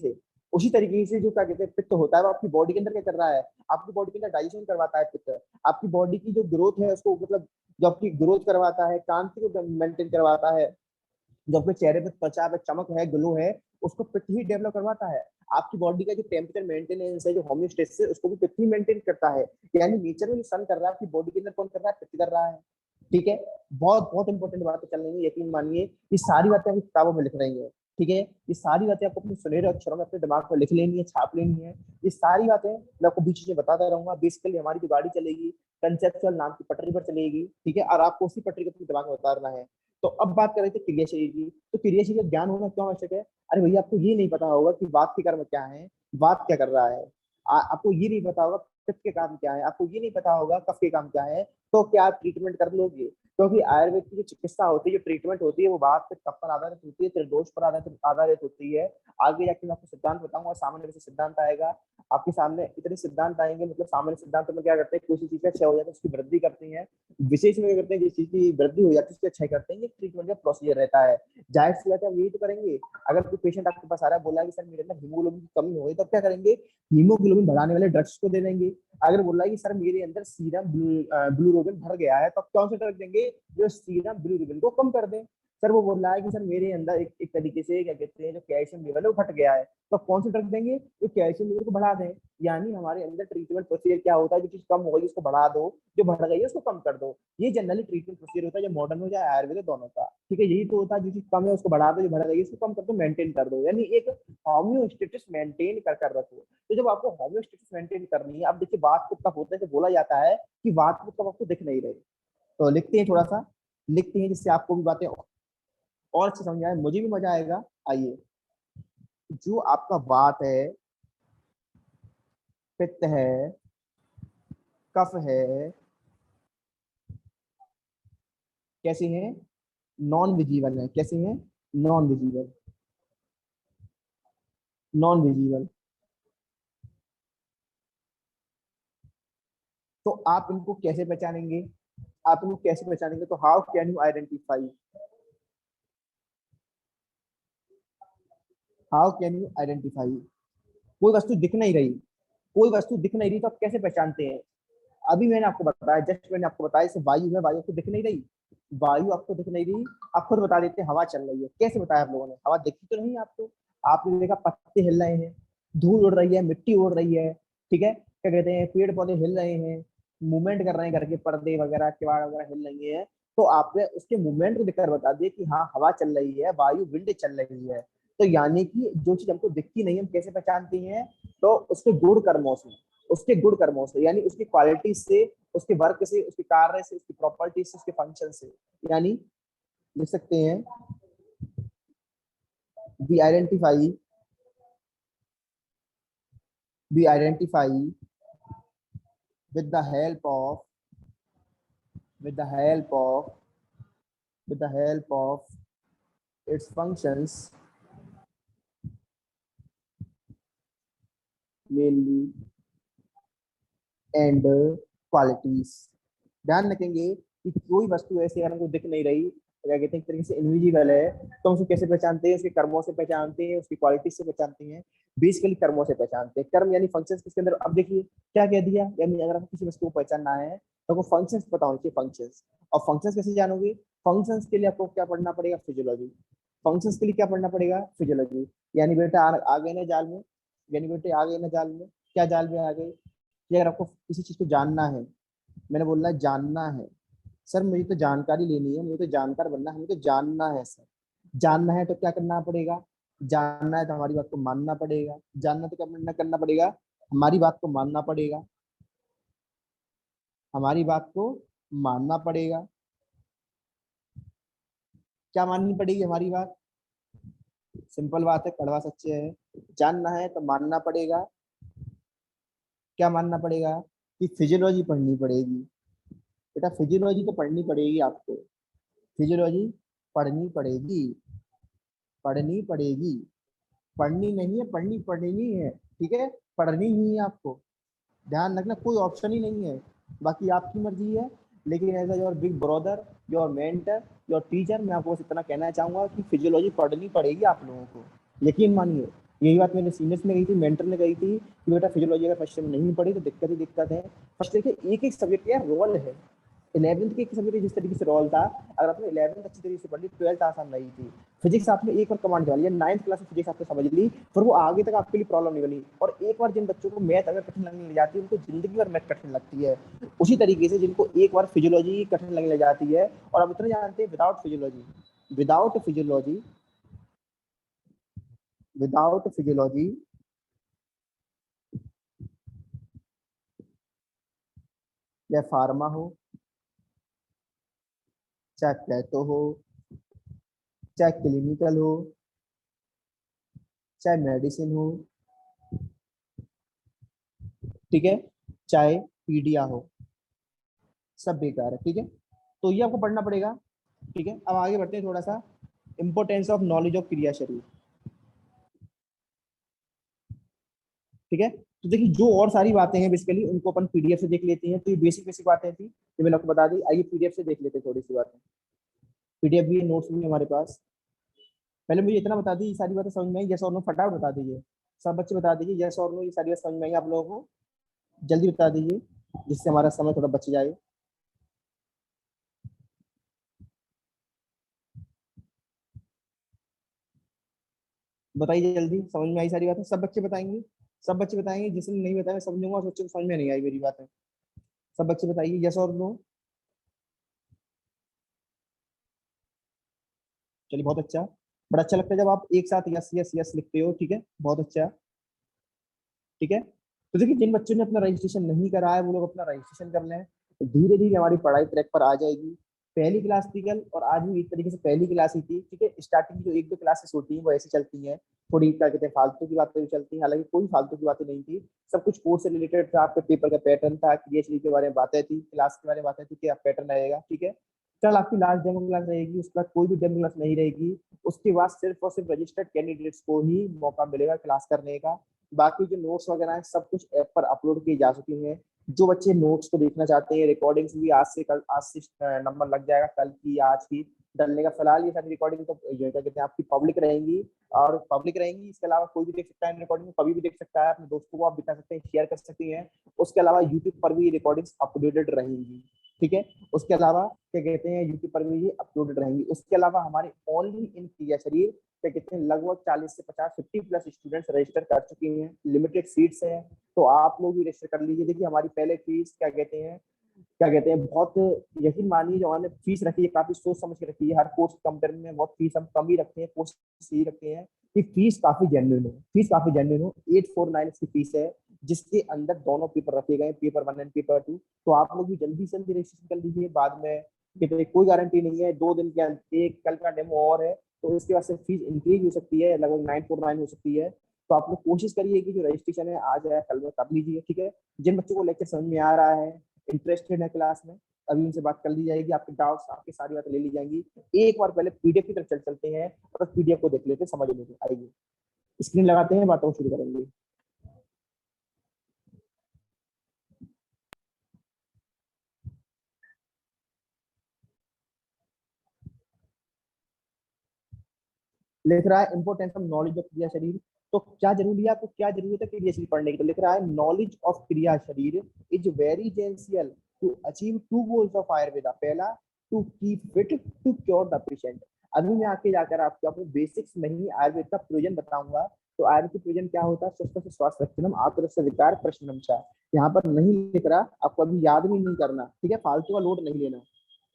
से जो क्या कहते हैं पित्त होता है वो आपकी बॉडी के अंदर क्या कर रहा है, आपकी बॉडी के अंदर डाइजेशन करवाता है पित्त। आपकी बॉडी की जो ग्रोथ है उसको मतलब जो आपकी ग्रोथ करवाता है, कांति को मेंटेन करवाता है, जो आपके चेहरे पे त्वचा पे चमक है, ग्लो है, उसको पित्त ही डेवलप करवाता है। आपकी बॉडी का जो टेम्परेचर मेंटेनेंस है, जो होम्योस्टेसिस है, उसको भी पित्त ही मेंटेन करता है। यानी नेचर में जो सन कर रहा है आपकी बॉडी के अंदर कौन कर रहा है, पित्त कर रहा है। ठीक है, बहुत बहुत इंपॉर्टेंट बातें चल रही है, यकीन मानिए ये सारी बातें आपकी किताबों में लिख रही है। ठीक है, ये सारी बातें आपको अपने सुनहरे अक्षरों में अपने दिमाग में लिख लेनी है, छाप लेनी है। ये सारी बातें मैं आपको बीच में बताता रहूंगा। बेसिकली हमारी जो गाड़ी चलेगी कंसेप्चुअल नाम की पटरी पर चलेगी। ठीक है, और आपको उसी पटरी को अपने दिमाग में उतारना है। तो अब बात कर रहे थे क्रिया शरीर की, तो क्रिया शरीर का ज्ञान होना क्यों आवश्यक है? अरे भैया आपको ये नहीं पता होगा कि वात के कर्म क्या है, वात क्या कर रहा है, आपको ये नहीं पता होगा पित्त के काम क्या है, आपको ये नहीं पता होगा कफ के काम क्या है, तो क्या आप ट्रीटमेंट कर लोगे? क्योंकि आयुर्वेद की जो चिकित्सा होती है, जो ट्रीटमेंट होती है, वो बात पे कफ पर आधारित होती है, त्रिदोष पर आधारित होती है। आगे जाके मैं आपको सिद्धांत बताऊंगा, सामान्य से सिद्धांत आएगा आपके सामने, इतने सिद्धांत आएंगे, मतलब सामान्य सिद्धांत में क्या करते हैं, किसी चीज का क्षय हो जाता है उसकी वृद्धि करते हैं, विशेष में क्या करते हैं जिस चीज की वृद्धि हो जाती है उसका क्षय करते हैं। ये ट्रीटमेंट का प्रोसीजर रहता है। जाहिर सी बात है, यही तो करेंगे। अगर कोई पेशेंट आपके पास आ रहा है, बोला कि सर मेरे अंदर हीमोग्लोबिन की कमी हो गई, तो क्या करेंगे, हीमोग्लोबिन बढ़ाने वाले ड्रग्स को दे देंगे। अगर बोला कि सर मेरे अंदर सीरम ब्लूरोबिन भर गया है, तो आप कौन से ड्रग देंगे, जो सीरम ब्लूरोबिन को कम कर दें। सर वो बोल रहा है कि सर मेरे अंदर एक तरीके से क्या कहते हैं जो कैल्शियम लेवल है वो घट गया है, तो कौन से ड्रग देंगे, जो कैल्शियम लेवल को बढ़ा दें। यानी हमारे अंदर ट्रीटमेंट प्रोसीजर क्या होता है, जो चीज कम हो गई उसको बढ़ा दो, जो बढ़ गई है उसको कम कर दो। ये जनरली ट्रीटमेंट प्रोसीजर होता है, जो मॉडर्न हो जाए आयुर्वेद दोनों का। ठीक है, यही तो होता है, जो चीज कम है उसको बढ़ा दो, जो बढ़ गई है उसको कम कर दो, मेंटेन कर दो, यानी एक होम्योस्टेटिस मेंटेन कर रखो। तो जब आपको होम्योस्टेटिस मेंटेन करनी है, अब देखिए बात को कब होता है, बोला जाता है कि बात को कब आपको दिख नहीं रही, तो लिखते हैं, थोड़ा सा लिखते हैं जिससे आपको भी बातें और अच्छे समझ आए, मुझे भी मजा आएगा। आइए, जो आपका वात है, पित्त है, कफ है, कैसे हैं, नॉन विजिबल है, कैसे हैं, नॉन विजिबल, नॉन विजिबल। तो आप इनको कैसे पहचानेंगे, आप इनको कैसे पहचानेंगे, तो how can you identify, how can you identify, कोई वस्तु दिख नहीं रही, कोई वस्तु दिख नहीं रही तो आप कैसे पहचानते हैं? अभी मैंने आपको बताया, जस्ट मैंने आपको बताया, जैसे वायु है, वायु आपको दिख नहीं रही, वायु आपको दिख नहीं रही, आप खुद बता देते हैं हवा चल रही है। कैसे बताया आप लोगों ने? हवा दिखती तो नहीं आपको, आपने देखा पत्ते हिल रहे हैं, धूल उड़ रही है, मिट्टी उड़ रही है, ठीक है, क्या कहते हैं, पेड़ पौधे हिल रहे हैं, मूवमेंट कर रहे हैं, घर के पर्दे वगैरह किवाड़ वगैरह हिल रही है, तो आपने उसके मूवमेंट को देखकर बता दिया कि हाँ हवा चल रही है, वायु विंड चल रही है। तो यानी कि जो चीज हमको दिखती नहीं हम कैसे पहचानते हैं? तो उसके गुण कर्मों से, उसके गुण कर्मों से, यानी उसकी क्वालिटी से, उसके वर्क से, उसके कार्य से, उसकी प्रॉपर्टी से, उसके फंक्शन से। यानी लिख सकते हैं, we identify, we identify with the help of, with the help of, with the help of its functions, mainly and qualities। ध्यान रखेंगे कि कोई वस्तु ऐसी अगर हमको दिख नहीं रही, क्या कहते हैं, एक तरीके से इनविजिबल है, तो हम उसको कैसे पहचानते हैं? उसके कर्मों से पहचानते हैं, उसकी क्वालिटी से पहचानते हैं, बेसिकली कर्मों से पहचानते हैं। कर्म यानी फंक्शंस किसके अंदर, अब देखिए क्या कह दिया, यानी अगर आपको किसी वस्तु को पहचानना है तो आपको फंक्शंस पता होने चाहिए, फंक्शंस। और फंक्शंस कैसे जानोगे? फंक्शंस के लिए आपको क्या पढ़ना पड़ेगा? फिजियोलॉजी। फंक्शंस के लिए क्या पढ़ना पड़ेगा? फिजियोलॉजी। यानी बेटा आ गए ना जाल में, यानी बेटे आ गए ना जाल में, क्या जाल में आ गए कि अगर आपको किसी चीज को जानना है, मैंने बोलना है जानना है, सर मुझे तो जानकारी लेनी है, मुझे तो जानकार बनना है, मुझे तो जानना है सर। जानना है तो क्या करना पड़ेगा? जानना है तो हमारी बात को मानना पड़ेगा। जानना तो क्या करना पड़ेगा? हमारी बात को मानना पड़ेगा, हमारी बात को मानना पड़ेगा। क्या माननी पड़ेगी हमारी बात? सिंपल बात है, कड़वा सच्चे है। जानना है तो मानना पड़ेगा। क्या मानना पड़ेगा? कि फिजियोलॉजी पढ़नी पड़ेगी। बेटा फिजियोलॉजी तो पढ़नी पड़ेगी आपको, फिजियोलॉजी पढ़नी पड़ेगी, पढ़नी पड़ेगी, पढ़नी नहीं है, पढ़नी पढ़नी है, ठीक है, पढ़नी ही है आपको। ध्यान रखना, कोई ऑप्शन ही नहीं है, बाकी आपकी मर्जी है। लेकिन as your big brother, your mentor, your teacher, मैं आपको बस इतना कहना चाहूंगा कि फिजियोलॉजी पढ़नी पड़ेगी आप लोगों को। यकीन मानिए, यही बात मेरे सीनियर्स ने कही थी, मेंटर ने कही थी कि बेटा फिजियोलॉजी अगर फर्स्ट टाइम नहीं पढ़ी तो दिक्कत ही दिक्कत है। फर्स्ट देखिए एक एक सब्जेक्ट का रोल है। 11th के एक सब्जेक्ट जिस तरीके से रोल था, अगर आपने 11th अच्छी तरीके से पढ़ ली, 12th आसान रही थी। फिजिक्स आपने एक बार कमांड कर लिया, 9th क्लास में फिजिक्स आपने समझ ली, फिर वो आगे तक आपके लिए प्रॉब्लम नहीं बनी। और एक बार जिन बच्चों को मैथ अगर कठिन लगने लग जाती है, उनको जिंदगी भर मैथ कठिन लगती है। उसी तरीके से जिनको एक बार फिजियोलॉजी कठिन लगने लग जाती है, और आप इतना जानते हैं, without physiology, without physiology, without physiology, या फार्मा हो, चाहे पैथो हो, चाहे क्लिनिकल हो, चाहे मेडिसिन हो, ठीक है, चाहे पीडिया हो, सब बेकार है, ठीक है। तो ये आपको पढ़ना पड़ेगा, ठीक है। अब आगे बढ़ते हैं थोड़ा सा, importance of knowledge of kriya शरीर, ठीक है। तो देखिए जो और सारी बातें हैं बेसिकली उनको अपन पीडीएफ से देख लेते हैं। तो ये बेसिक बेसिक बातें थी जो मैंने आपको बता दी, आइए पीडीएफ से देख लेते हैं थोड़ी सी बातें। पीडीएफ भी, नोट्स भी हमारे पास। पहले मुझे इतना बता दी, ये सारी बातें समझ में आई, यस और नो फटाफट बता दीजिए। सब बच्चे बता दीजिए यस और नो, ये सारी बात समझ में आई आप लोगों को? जल्दी बता दीजिए, जिससे हमारा समय थोड़ा बच जाए। बताइए जल्दी, समझ में आई सारी बातें? सब बच्चे बताएंगे, सब बच्चे बताएंगे, जिसने नहीं बताया मैं समझूंगा, उस बच्चे को समझ में नहीं आई मेरी बातें। सब बच्चे बताइए यस और नो। चलिए बहुत अच्छा, बड़ा अच्छा लगता है जब आप एक साथ यस यस यस लिखते हो, ठीक है, बहुत अच्छा, ठीक है। तो देखिए जिन बच्चों ने अपना रजिस्ट्रेशन नहीं करा है वो लोग अपना रजिस्ट्रेशन कर लें, तो धीरे धीरे हमारी पढ़ाई ट्रैक पर आ जाएगी। पहली क्लास थी कल, और आज भी एक तरीके से पहली क्लास ही थी, ठीक है। स्टार्टिंग की जो एक दो क्लासेस होती हैं वो ऐसी चलती हैं, थोड़ी क्या कहते हैं फालतू की बातें भी चलती हैं, हालांकि कोई फालतू की बातें नहीं थी, सब कुछ कोर्स से रिलेटेड था। आपके पेपर का पैटर्न था, क्रिएचली के बारे में बातें थी, क्लास के बारे में बातें थी, क्या पैटर्न रहेगा, ठीक है। कल आपकी लास्ट डेमो क्लास रहेगी, उसके बाद कोई भी डेमो क्लास नहीं रहेगी। उसके बाद सिर्फ और सिर्फ रजिस्टर्ड कैंडिडेट्स को ही मौका मिलेगा क्लास करने का। बाकी जो नोट्स वगैरह हैं सब कुछ ऐप पर अपलोड किए जा चुके हैं। जो बच्चे नोट्स को देखना चाहते हैं, रिकॉर्डिंग्स भी आज से नंबर लग जाएगा, कल की या आज की, डलने का। फिलहाल ये सारी रिकॉर्डिंग तो जो क्या कहते हैं आपकी पब्लिक रहेंगी, और पब्लिक रहेंगी, इसके अलावा कोई भी देख सकता है रिकॉर्डिंग को, कभी भी देख सकता है, अपने दोस्तों को आप दिखा सकते हैं, शेयर कर सकती हैं। उसके अलावा यूट्यूब पर भी रिकॉर्डिंग्स अपलोडेड रहेंगी, ठीक है। उसके अलावा क्या कहते हैं यूट्यूब पर भी ये अपलोडेड रहेंगी। उसके अलावा हमारे ओनली इन क्रिया शरीर क्या कहते हैं लगभग 40 से 50 स्टूडेंट्स रजिस्टर कर चुके हैं, लिमिटेड सीट्स हैं, तो आप लोग भी रजिस्टर कर लीजिए। देखिए हमारी पहले फीस क्या कहते हैं बहुत यकीन मानिए, जो हमने फीस रखी है काफी सोच समझ के रखी है। हर कोर्स कंपेयर में बहुत फीस हम कम ही रखते हैं, कोर्स यही रखते हैं कि फीस काफी जेन्युइन हो, फीस काफी जेन्युइन हो। 849 इसकी फीस है, जिसके अंदर दोनों पेपर रखे गए, पेपर 1 एंड पेपर 2। तो आप लोग भी जल्दी से जल्दी रजिस्ट्रेशन कर लीजिए। बाद में कितने कोई गारंटी नहीं है, 2 दिन के अंदर, एक कल का डेमो और है, तो इसके बाद से फीस इंक्रीज हो सकती है, लगभग 949 हो सकती है। तो आप लोग कोशिश करिए कि जो रजिस्ट्रेशन है आज है कल में कर लीजिए, ठीक है। जिन बच्चों को लेक्चर समझ में आ रहा है, इंटरेस्टेड है क्लास में, अभी उनसे बात कर ली जाएगी, आपके डाउट्स आपकी सारी बातें ले ली जाएंगी। एक बार पहले पीडीएफ की तरफ चलते हैं और पीडीएफ को देख लेते हैं, समझ लेते हैं। आइए स्क्रीन लगाते हैं, बातों को शुरू करेंगे। लिख रहा है importance of knowledge of kriya शरीर। तो क्या जरूरी है, आपको क्या जरूरत है क्रिया शरीर पढ़ने की? तो लिख रहा है knowledge of kriya sharir is very essential to achieve 2 goals of Ayurveda. पहला, to keep fit, to cure the patient. अभी मैं आके जाकर आपको बेसिक्स में ही आयुर्वेद का प्रयोजन बताऊंगा। तो आयुर्वेद के प्रयोजन क्या होता है? स्वस्थ से स्वास्थ्य रक्षणम, आतुर से विकार प्रशमनम चा। यहाँ पर नहीं लिख रहा, आपको अभी याद भी नहीं करना, ठीक है। फालतू का लोड नहीं लेना,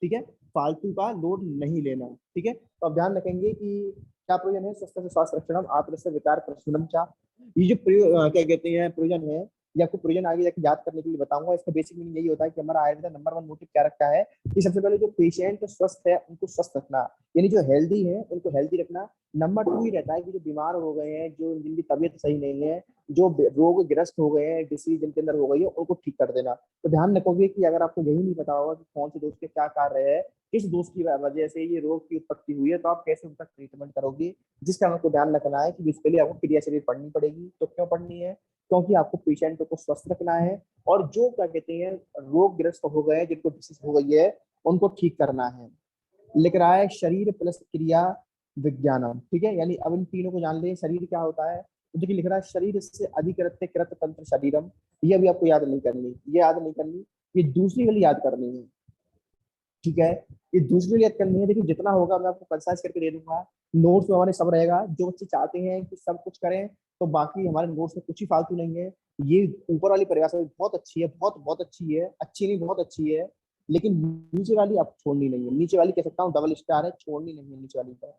ठीक है, फालतू का लोड नहीं लेना, ठीक है। तो अब ध्यान रखेंगे कि क्या प्रयोजन है? स्वस्थ से स्वास्थ्य रक्षणम, आतुर से विकार प्रशमनम चा। ये जो क्या कहते हैं प्रयोजन है, ये आपको प्रयोजन आगे जाकर याद करने के लिए बताऊंगा। इसका बेसिक मीनिंग यही होता है कि हमारा आयुर्वेद नंबर 1 मोटिव क्या रखता है कि सबसे पहले जो पेशेंट स्वस्थ है उनको स्वस्थ रखना, यानी जो हेल्दी है उनको हेल्दी रखना। नंबर 2 ही रहता है कि जो बीमार हो गए हैं, जो जिनकी तबीयत सही नहीं है, जो रोग ग्रस्त हो गए हैं, डिसीज जिनके अंदर हो गई है, उनको ठीक कर देना। तो ध्यान रखोगे कि अगर आपको यही नहीं पता होगा कि कौन से दोष के क्या कार्य है, किस दोष की वजह से ये रोग की उत्पत्ति हुई है, तो आप कैसे उनका ट्रीटमेंट करोगे, जिसका आपको ध्यान रखना है कि बेसिकली आपको क्रिया शरीर पढ़नी पड़ेगी। तो क्यों पढ़नी है? क्योंकि आपको पेशेंट को स्वस्थ रखना है, और जो क्या कहते हैं रोग ग्रस्त हो गए हैं, जिनको डिसीज हो गई है, उनको ठीक करना है। लिख रहा है शरीर प्लस क्रिया विज्ञानम, ठीक है। यानी अब इन तीनों को जान ले, शरीर क्या होता है। तो देखिए लिख रहा है शरीर से अधिकृत कृत तंत्र शरीरम। ये अभी आपको याद नहीं करनी, ये याद नहीं करनी, ये दूसरी वाली याद करनी है, ठीक है। ये दूसरी याद करनी है। देखिए जितना होगा मैं आपको कंसाइज करके दे दूंगा, नोट्स में हमारे सब रहेगा। जो बच्चे चाहते हैं कि सब कुछ करें, तो बाकी हमारे नोट्स में कुछ ही फालतू नहीं है। ये ऊपर वाली परिभाषा बहुत अच्छी है, बहुत बहुत अच्छी है, अच्छी नहीं बहुत अच्छी है, लेकिन नीचे वाली आपको छोड़नी नहीं है। नीचे वाली कह सकता हूँ डबल स्टार है, छोड़नी नहीं है नीचे वाली पर।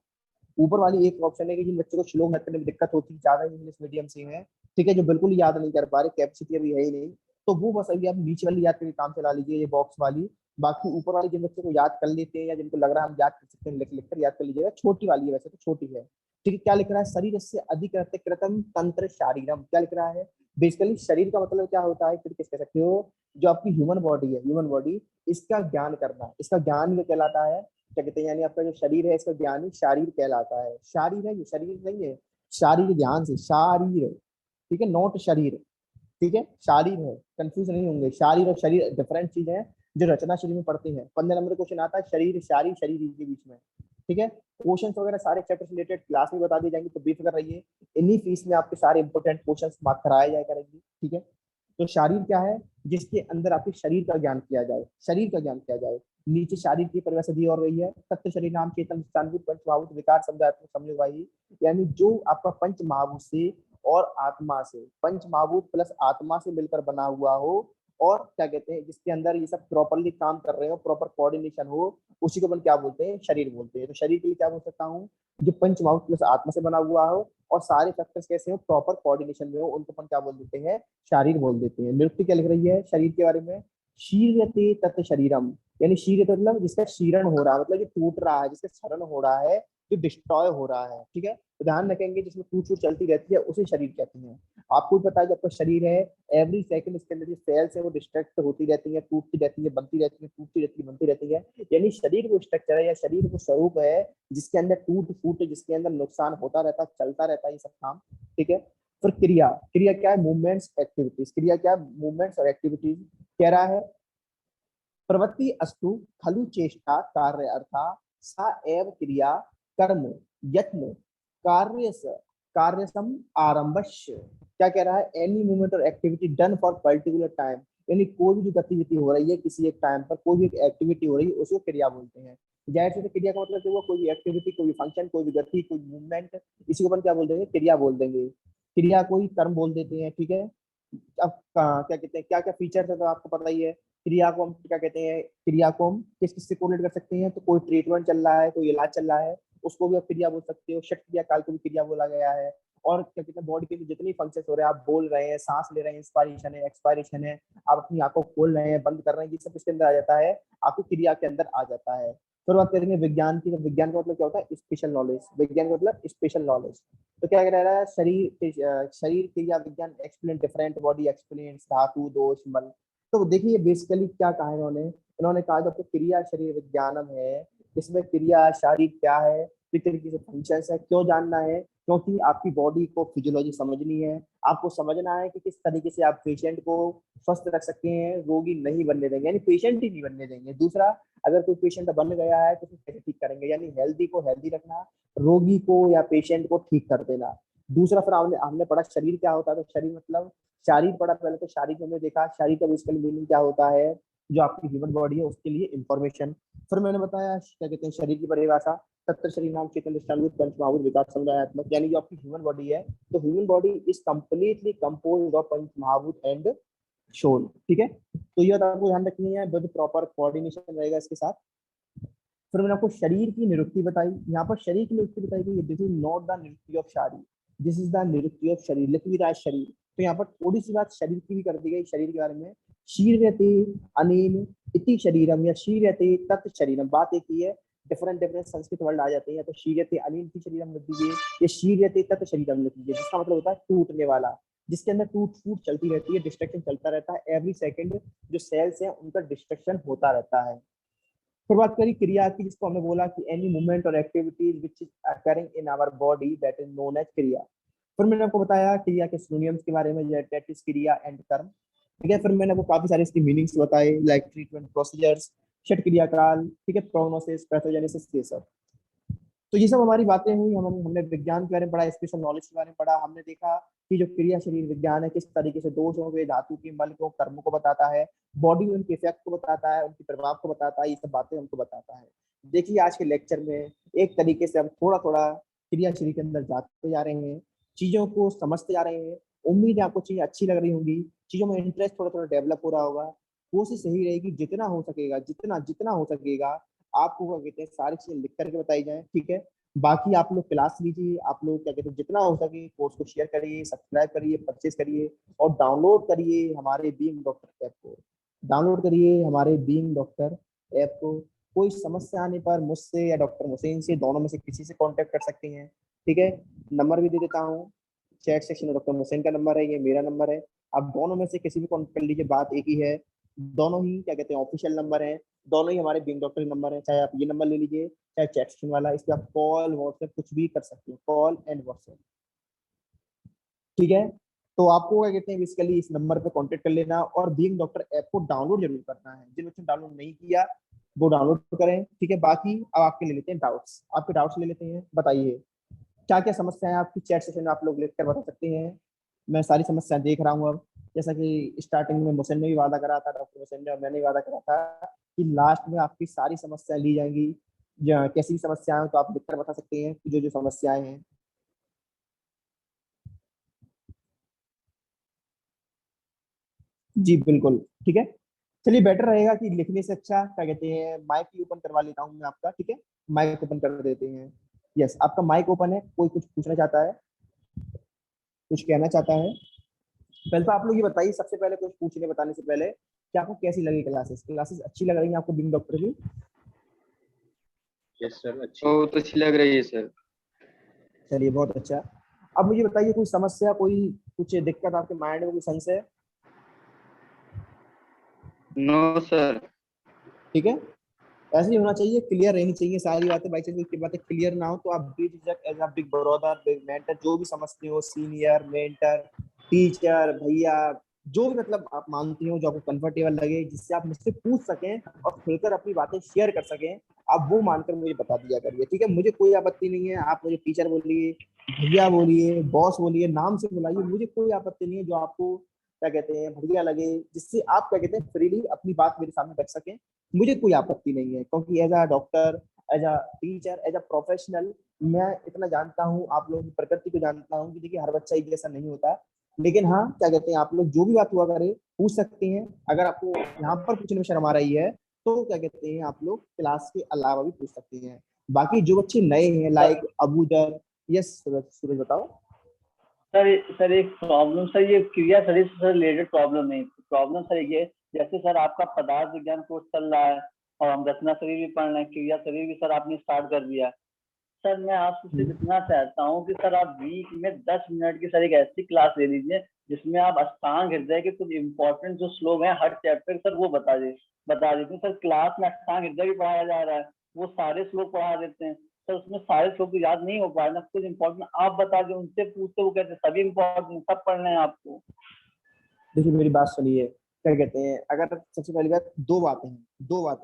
ऊपर वाली एक ऑप्शन है कि जिन बच्चों को श्लोक याद करने में दिक्कत होती है, ज्यादा इंग्लिश मीडियम से है, ठीक है, जो बिल्कुल याद नहीं कर पा रहे, कैपेसिटी अभी है ही नहीं, तो वो बस अभी आप नीचे वाली याद करके काम चला लीजिए, ये बॉक्स वाली। बाकी ऊपर वाली जिन बच्चों को याद कर लेते हैं, या जिनको लग रहा है हम याद कर सकते हैं, लिख लिख कर याद कर लीजिएगा। छोटी वाली है, वैसे तो छोटी है, ठीक है। क्या लिख रहा है? शरीर से अधिक कृतम तंत्र शारीरम। क्या लिख रहा है? बेसिकली शरीर का मतलब क्या होता है, फिर किस कह सकते हो, जो आपकी ह्यूमन बॉडी है, ह्यूमन बॉडी, इसका ज्ञान करना, इसका ज्ञान में कहलाता है, क्या कहते हैं, यानी आपका जो शरीर है इसका ज्ञान ही शारीर कहलाता है। शारीर है, ये शरीर नहीं है। शारीर, ध्यान से, शारीर, ठीक है, नोट शरीर, ठीक है, शारीर है, कंफ्यूज नहीं होंगे। शारीर और शरीर डिफरेंट चीज है, जो रचना शरीर में पढ़ते हैं। 15 नंबर क्वेश्चन आता है शरीर शारीर शरीर के बीच में, ठीक है। क्वेश्चन वगैरह सारे चैप्टर से रिलेटेड क्लास में बता दी जाएंगे, तो बेफिक्र रहिए। इन्हीं फीस में आपके सारे इंपोर्टेंट क्वेश्चन मार्क कराए जाए करेंगे, ठीक है। तो शारीर क्या है? जिसके अंदर आपके शरीर का ज्ञान किया जाए, शरीर का ज्ञान किया जाए। नीचे शारीर की परिभाषा दी और रही है, तत्व शरीर नाम चेतन स्थानभूत पंच महाभूत विकार शब्दात्मक समझो भाई। यानी जो आपका पंच महाभूत से और आत्मा से, पंच महाभूत प्लस आत्मा से मिलकर बना हुआ हो, और क्या कहते हैं जिसके अंदर ये सब प्रॉपरली काम कर रहे हो, प्रॉपर कोऑर्डिनेशन हो, उसी को अपन क्या बोलते हैं? शरीर बोलते हैं। तो शरीर के लिए क्या बोल सकता हूँ? जो पंच महाभूत प्लस आत्मा से बना हुआ हो, और सारे फैक्टर्स कैसे हो, प्रॉपर कोऑर्डिनेशन में हो, उनको अपन क्या बोल देते हैं? शारीर बोल देते हैं। निरुक्ति क्या लिख रही है शरीर के बारे में? शीर्यते तत् शरीरम। यानी शीर्यते मतलब जिसका शीरण हो रहा है, मतलब जो टूट रहा है, जिसका क्षरण हो रहा है, जो डिस्ट्रॉय हो रहा है, ठीक है। तो ध्यान रखेंगे जिसमें टूट फूट चलती रहती है उसे शरीर कहते हैं। आपको भी पता है कि आपका शरीर है, एवरी सेकंड इसके अंदर जो सेल्स है वो डिस्ट्रैक्ट होती रहती है, टूटती रहती है, बनती रहती है, टूटती रहती है, बनती रहती है। यानी शरीर वो स्ट्रक्चर है, या शरीर वो स्वरूप है, जिसके अंदर टूट फूट, जिसके अंदर नुकसान होता रहता है, चलता रहता है ये सब काम, ठीक है। फिर क्रिया, क्रिया क्या है? Movements activities. क्रिया क्या है? मूवमेंट्स और एक्टिविटीज। कह रहा है प्रवृत्ति अस्तु खलु चेष्टा कार्य अर्था सा एव क्रिया कर्म यत्न कार्यसम आरंभस्य। क्या कह रहा है, एनी मूवमेंट और activity done for particular time, यानी कोई भी जो गतिविधि हो रही है किसी एक टाइम पर, कोई भी एक एक्टिविटी हो रही है उसको क्रिया बोलते हैं। जाहिर सी क्रिया का मतलब जो कोई भी एक्टिविटी, कोई भी फंक्शन, कोई भी गति, कोई मूवमेंट, इसी को अपन क्या बोल देंगे, क्रिया बोल देंगे। क्रिया कोई कर्म बोल देते हैं, ठीक है। अब क्या कहते हैं, क्या क्या फीचर है तो आपको पता ही है। क्रिया को हम क्या कहते हैं, क्रिया को हम किस किस से कोरिलेट कर सकते हैं, तो कोई ट्रीटमेंट चल रहा है, कोई इलाज चल रहा है, उसको भी आप क्रिया बोल सकते हो। षट क्रिया काल को भी क्रिया बोला गया है। और क्या कहते हैं, बॉडी के जितनी फंक्शन हो रहे हैं, आप बोल रहे हैं, सांस ले रहे हैं, इंस्पायरेशन है, एक्सपायरेशन है, आप अपनी आंखों खोल रहे हैं, बंद कर रहे हैं, ये सब इसके अंदर आ जाता है, आपकी क्रिया के अंदर आ जाता है। फिर बात करेंगे विज्ञान की। तो विज्ञान का मतलब क्या होता है, स्पेशल नॉलेज। विज्ञान का मतलब स्पेशल नॉलेज। तो क्या कह रहा है, शरीर क्रिया विज्ञान एक्सप्लेन डिफरेंट बॉडी एक्सप्लेन धातु दोष मल। तो देखिए बेसिकली क्या कहा इन्होंने कहा जो क्रिया शरीर विज्ञानम है, इसमें क्रिया शारीर क्या है, किस तरीके से फंक्शन है, क्यों जानना है, क्योंकि आपकी बॉडी को फिजियोलॉजी समझनी है। आपको समझना है कि किस तरीके से आप पेशेंट को स्वस्थ रख सकते हैं, रोगी नहीं बनने देंगे, यानी पेशेंट ही नहीं बनने देंगे। दूसरा, अगर कोई पेशेंट बन गया है तो उसे कैसे ठीक करेंगे, यानी हेल्दी को हेल्दी रखना, रोगी को या पेशेंट को ठीक कर देना। दूसरा, फिर हमने हमने पढ़ा शरीर क्या होता है। तो शरीर मतलब शारीर पढ़ा पहले, तो शारीर हमने देखा शारीर का बेसिकली मीनिंग क्या होता है, जो आपकी ह्यूमन बॉडी है उसके लिए इंफॉर्मेशन। फिर मैंने बताया क्या कहते हैं शरीर की परिभाषा, तत्व शरीर नाम चेतन दृष्टांत पंचमहाभूत विकास समुदायात्मक, यानी जो आपकी ह्यूमन बॉडी है, तो human body is completely composed of panchmahabhoot and soul, ठीक है। तो ये बात आपको ध्यान रखनी है, विद प्रॉपर कोऑर्डिनेशन रहेगा इसके साथ। फिर मैंने आपको शरीर की निरुक्ति बताई। यहाँ पर शरीर की निरुक्ति बताई गई, this is not the nirukti of sharir, this is the nirukti of sharir, लिख भी रहा है शरीर। तो यहाँ पर थोड़ी सी बात शरीर की भी कर दी गई, शरीर के बारे में। शीर्यते अनेन इति शरीरम या शीर्यते तत् शरीरम, बात एक ही है, डिफरेंट डिफरेंट संस्कृत वर्ड आ जाते हैं। तो शीर्यते अनेन इति शरीरम लिख दीजिए, या शीर्यते तत् शरीरम लिख दीजिए, जिसका मतलब होता है टूटने वाला, जिसके अंदर टूट फूट चलती रहती है, डिस्ट्रक्शन चलता रहता है, एवरी सेकंड जो सेल्स हैं उनका डिस्ट्रक्शन होता रहता है। फिर बात करी क्रिया की, जिसको हमने बोला कि एनी मूवमेंट और activities which is occurring in our body that is known as kriya. फिर मैंने आपको बताया क्रिया के सिनोनिम्स के बारे में, दैट इज क्रिया एंड कर्म, ठीक है। फिर मैंने आपको काफी सारे इसके मीनिंग्स बताए, लाइक ट्रीटमेंट प्रोसीजर्स, षट क्रिया काल, ठीक है, प्रोग्नोसिस, पैथोजेनेसिस, ये सब। तो ये सब हमारी बातें हुई। हमने विज्ञान के बारे में पढ़ा, स्पेशल नॉलेज के बारे में पढ़ा। हमने देखा कि जो क्रिया शरीर विज्ञान है किस तरीके से दोषों के, धातु के, मल को, कर्म को बताता है, बॉडी में उनके इफेक्ट को बताता है, उनके प्रभाव को बताता है, ये सब बातें हमको बताता है। देखिए आज के लेक्चर में एक तरीके से हम थोड़ा थोड़ा क्रिया शरीर के अंदर जाते जा रहे हैं, चीजों को समझते जा रहे हैं। उम्मीद है आपको चीजें अच्छी लग रही होंगी, चीजों में इंटरेस्ट थोड़ा थोड़ा डेवलप हो रहा होगा। कोशिश यही रहेगी जितना हो सकेगा, जितना जितना हो सकेगा आपको क्या कहते हैं सारी चीजें लिख करके बताई जाए, ठीक है। बाकी आप लोग क्लास लीजिए, आप लोग क्या कहते हैं जितना हो सके कोर्स को शेयर करिए, सब्सक्राइब करिए, परचेज करिए, और डाउनलोड करिए हमारे बीइंग डॉक्टर ऐप को, डाउनलोड करिए हमारे बीइंग डॉक्टर ऐप को। कोई समस्या आने पर मुझसे या डॉक्टर हुसैन से, दोनों में से किसी से कांटेक्ट कर सकते हैं, ठीक है। नंबर भी दे देता हूँ, चैट सेक्शन में डॉक्टर हुसैन का नंबर है, ये मेरा नंबर है। आप दोनों में से किसी भी कांटेक्ट कर लीजिए, बात एक ही है। दोनों ही क्या कहते हैं ऑफिशियल नंबर है, दोनों ही हमारे बीइंग डॉक्टर नंबर है। चाहे आप ये नंबर ले लीजिए, चाहे चैट सेक्शन वाला, इस पे आप कॉल व्हाट्सएप कुछ भी कर सकते हैं, कॉल एंड व्हाट्सएप, ठीक है। तो आपको क्या कहते हैं बेसिकली इस नंबर पे कांटेक्ट कर लेना, और बीइंग डॉक्टर ऐप को डाउनलोड जरूर करना है। जिन बच्चों ने डाउनलोड नहीं किया वो डाउनलोड करें, ठीक है। बाकी अब आपके ले लेते हैं डाउट्स, आपके डाउट्स ले लेते हैं। बताइए क्या क्या समस्या है आपकी, चैट सेशन में आप लोग लिख कर बता सकते हैं। मैं सारी समस्याएं देख रहा हूँ अब। जैसा कि स्टार्टिंग में मुसैन ने भी वादा करा था, डॉक्टर मुसैन ने और मैंने भी वादा करा था कि लास्ट में आपकी सारी समस्याएं ली जाएंगी। कैसी भी समस्याएं हो तो आप लिखकर बता सकते हैं कि जो जो समस्याएं हैं। जी बिल्कुल, ठीक है। चलिए बेटर रहेगा कि लिखने से अच्छा क्या कहते हैं माइक ही ओपन करवा लेता हूँ मैं आपका, ठीक है। माइक ओपन कर देते हैं। यस, आपका माइक ओपन है, कोई कुछ पूछना चाहता है, कुछ कहना चाहता है। पहले तो आप लोग ये बताइए, सबसे पहले कुछ पूछने बताने से पहले, कि आपको कैसी लगी क्लासेस, क्लासेस अच्छी लग रही है आपको बीइंग डॉक्टर की? यस सर, अच्छी बहुत अच्छी लग रही है सर। चलिए बहुत अच्छा। अब मुझे बताइए कोई समस्या, कोई कुछ दिक्कत आपके माइंड में, कोई संशय? No sir. ठीक है, ऐसे ही होना चाहिए, क्लियर रहनी चाहिए सारी बातें। बाई चांस कोई बातें क्लियर ना हो तो आप बेझिझक as a big brother, big mentor, जो भी समझते हो, सीनियर, मेंटर, टीचर, भैया, जो भी मतलब आप मानती हो, जो आपको कंफर्टेबल लगे, जिससे आप मुझसे पूछ सकें और खुलकर अपनी बातें शेयर कर सकें, आप वो मानकर मुझे बता दिया करिए, ठीक है। मुझे कोई आपत्ति नहीं है, आप मुझे टीचर बोलिए, भैया बोलिए, बॉस बोलिए, नाम से बुलाइए, मुझे कोई आपत्ति नहीं है। जो आपको क्या कहते हैं बढ़िया लगे, जिससे आप क्या कहते हैं फ्रीली अपनी बात मेरे सामने रख सकें, मुझे कोई आपत्ति नहीं है। क्योंकि as a doctor, as a teacher, as a professional, मैं इतना जानता हूँ, आप लोगों की प्रकृति को जानता हूँ कि देखिए हर बच्चा एक जैसा नहीं होता। लेकिन हाँ, क्या कहते हैं, आप लोग जो भी बात हुआ करे पूछ सकते हैं। अगर आपको यहाँ पर पूछने में शर्म आ रही है तो क्या कहते हैं आप लोग क्लास के अलावा भी पूछ सकते हैं। बाकी जो बच्चे नए हैं, लाइक अबूजर, यस सूरज, सूरज बताओ। सर एक प्रॉब्लम सर, ये क्रिया शरीर से रिलेटेड प्रॉब्लम नहीं, प्रॉब्लम सर ये, जैसे सर आपका पदार्थ विज्ञान कोर्स चल रहा है और हम रचना शरीर भी पढ़ रहे हैं, क्रिया शरीर भी सर आपने स्टार्ट कर दिया। सर मैं आपसे सिर्फ इतना चाहता हूँ कि सर आप वीक में 10 मिनट की सर एक ऐसी क्लास ले लीजिए जिसमें आप अष्टांग हृदय के कुछ इंपॉर्टेंट जो श्लोक हैं हर चैप्टर सर वो बता देते हैं। सर क्लास में अष्टांग हृदय भी पढ़ाया जा रहा है, वो सारे श्लोक पढ़ा देते हैं सर, उसमें सारे श्लोक याद नहीं हो पा रहे ना, कुछ इंपॉर्टेंट आप बता दें, उनसे पूछते, वो कहते सभी इंपॉर्टेंट सब पढ़ने हैं आपको। देखिए मेरी बात सुनिए, क्या कहते हैं, अगर सबसे पहली बात, दो बातें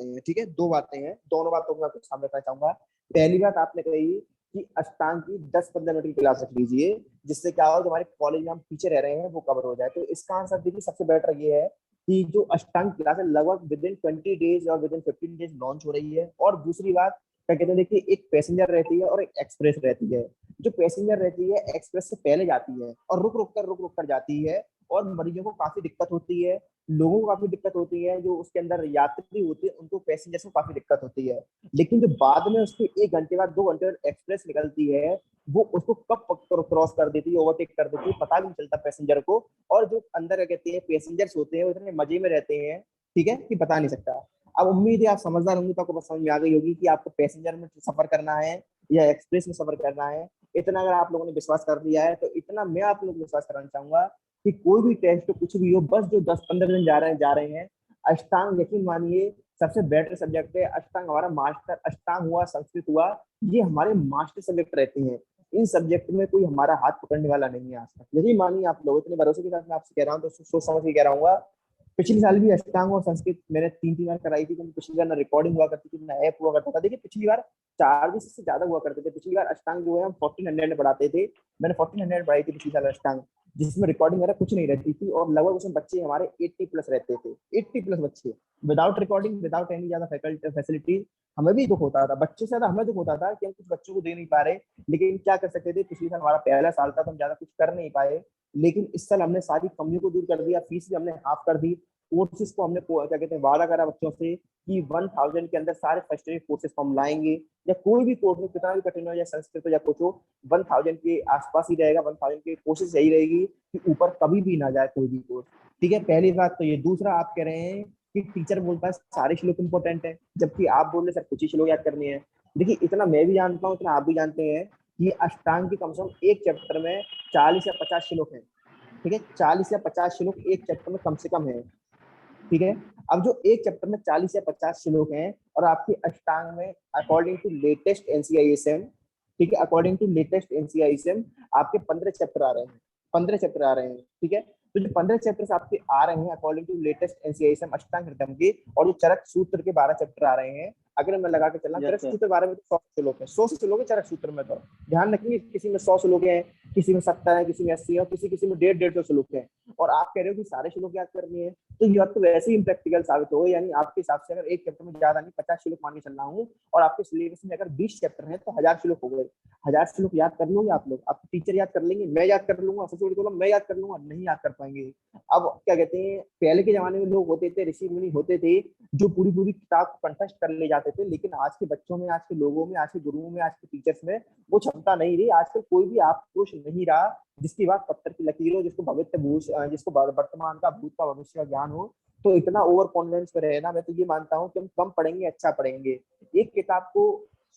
हैं, ठीक है, दो बातें हैं, दोनों बातों को मैं कुछ सामने रखना चाहूंगा। पहली बात आपने कही कि अष्टांग की 10-15 मिनट की क्लास रख लीजिए, जिससे क्या हो, जो हमारे कॉलेज में हम पीछे रह रहे हैं वो कवर हो जाए। तो इसका आंसर देखिए सबसे बेटर ये है कि जो अष्टांग क्लास है लगभग विद इन 20 डेज और विद इन 15 डेज लॉन्च हो रही है। और दूसरी बात क्या कहते हैं, देखिए एक पैसेंजर रहती है और एक एक्सप्रेस रहती है। जो पैसेंजर रहती है एक्सप्रेस से पहले जाती है और रुक रुक कर जाती है, और मरीजों को काफी दिक्कत होती है, लोगों को काफी दिक्कत होती है, जो उसके अंदर यात्री होते हैं उनको, पैसेंजर्स को काफी दिक्कत होती है। लेकिन जो बाद में उसके 1 घंटे बाद 2 घंटे बाद एक्सप्रेस निकलती है, वो उसको कब क्रॉस कर देती है, ओवरटेक कर देती है, पता भी नहीं चलता पैसेंजर को। और जो अंदर कहते हैं पैसेंजर्स होते हैं वो इतने मजे में रहते हैं, ठीक है, कि पता नहीं सकता। अब उम्मीद है आप समझदार होंगे तो आपको बस समझ में आ गई होगी कि आपको पैसेंजर में सफर करना है या एक्सप्रेस में सफर करना है। इतना अगर आप लोगों ने विश्वास कर लिया है तो इतना मैं आप लोगों को विश्वास कराना चाहूंगा कि कोई भी टेस्ट कुछ भी हो, बस जो 10-15 दिन जा रहे हैं, अष्टांग यकीन मानिए सबसे बेटर सब्जेक्ट है। अष्टांग हमारा मास्टर, अष्टांग हुआ, संस्कृत हुआ, ये हमारे मास्टर सब्जेक्ट रहते हैं। इन सब्जेक्ट में कोई हमारा हाथ पकड़ने वाला नहीं है आज तक। यही मानिए आप लोग, इतने भरोसे के साथ मैं आपसे कह रहा हूँ तो सोच समझ के कह रहा हूँ। पिछले साल भी अष्टांग और संस्कृत मैंने 3-3 बार कराई थी, क्योंकि पिछली बार ना रिकॉर्डिंग हुआ करती थी ना ऐप हुआ करता था। देखिए पिछली बार 4 दिन से ज्यादा हुआ करते थे। पिछली बार अष्टांग जो है हम 1400 में पढ़ाते थे, मैंने 1400 पढ़ाई थी पिछली साल अष्टांग, जिसमें रिकॉर्डिंग वगैरह कुछ नहीं रहती थी। और लगभग उसमें बच्चे हमारे 80+ रहते थे, 80+ बच्चे, विदाउट रिकॉर्डिंग, विदाउट एनी ज्यादा फैसिलिटी। हमें भी दुख होता था, बच्चे से ज्यादा हमें दुख होता था कि हम कुछ बच्चों को दे नहीं पा रहे। लेकिन क्या कर सकते थे, पिछले साल हमारा पहला साल था तो हम ज्यादा कुछ कर नहीं पाए। लेकिन इस साल हमने सारी कमियों को दूर कर दिया, फीस भी हमने हाफ कर दी। कोर्सेज को हमने क्या कहते हैं वादा करा बच्चों से कि 1000 के अंदर सारे फर्स्ट ईयर कोर्सेज को हम लाएंगे, या कोई भी कोर्स हो कितना भी कठिन हो, या संस्कृत हो या कुछ हो, 1000 के आसपास ही रहेगा। 1000 की कोशिश यही रहेगी कि ऊपर कभी भी ना जाए कोई भी कोर्स, ठीक है। पहली बात तो ये। दूसरा, आप कह रहे हैं कि टीचर बोलता है सारे श्लोक इंपॉर्टेंट है, जबकि आप बोल रहे सर कुछ ही श्लोक याद करने हैं। देखिए इतना मैं भी जानता हूँ, इतना आप भी जानते हैं कि अष्टांग की कम से कम एक चैप्टर में 40 या 50 श्लोक है, ठीक है। 40 या 50 श्लोक एक चैप्टर में कम से कम है, ठीक है। अब जो एक चैप्टर में 40 या 50 श्लोक हैं, और आपके अष्टांग में अकॉर्डिंग टू लेटेस्ट एनसीआईएसएम, ठीक है, अकॉर्डिंग टू लेटेस्ट एनसीआईएसएम आपके 15 चैप्टर आ रहे हैं, 15 चैप्टर आ रहे हैं, ठीक है। तो जो 15 चैप्टर्स आपके आ रहे हैं अकॉर्डिंग टू लेटेस्ट एनसीआईएसएम अष्टांग हृदय के, और जो चरक सूत्र के 12 चैप्टर आ रहे हैं, अगर मैं लगा के चलना, चरक सूत्र के बारे में तो 100 श्लोक है, 100 श्लोक है चरक सूत्र में। तो ध्यान रखेंगे किसी में 100 श्लोक है, किसी में 70 है, किसी में 80 है, और किसी में 150-150 श्लोक है। और आप कह रहे हो कि सारे श्लोक याद करनी है, तो यह तो वैसे ही इम्प्रैक्टिकल साबित हो। यानी आपके हिसाब से अगर एक चैप्टर में ज्यादा नहीं 50 श्लोक मान के चलना हूँ, और आपके सिलेबस में अगर 20 चैप्टर है तो 1000 श्लोक हो गए। 1000 श्लोक याद कर लोगे आप लोग, आपके टीचर याद कर लेंगे, मैं याद कर लूंगा, सबसे बड़ी प्रॉब्लम मैं याद कर लूंगा, नहीं याद कर पाएंगे। अब क्या कहते हैं, पहले के जमाने में लोग होते थे, ऋषि मुनि होते थे, जो पूरी पूरी किताब को कंठस्थ कर ले जाते थे। लेकिन आज के बच्चों में, आज के लोगों में, आज के गुरुओं में, आज के टीचर्स में वो क्षमता नहीं रही। आजकल कोई भी आप पुरुष नहीं रहा जिसकी बात पत्थर की लकीर हो, जिसको जिसको वर्तमान का, भूत का, भविष्य का ज्ञान हो। तो इतना ओवर कॉन्फिडेंस में रहना, मैं तो ये मानता हूँ कि हम कम पढ़ेंगे अच्छा पढ़ेंगे। एक किताब को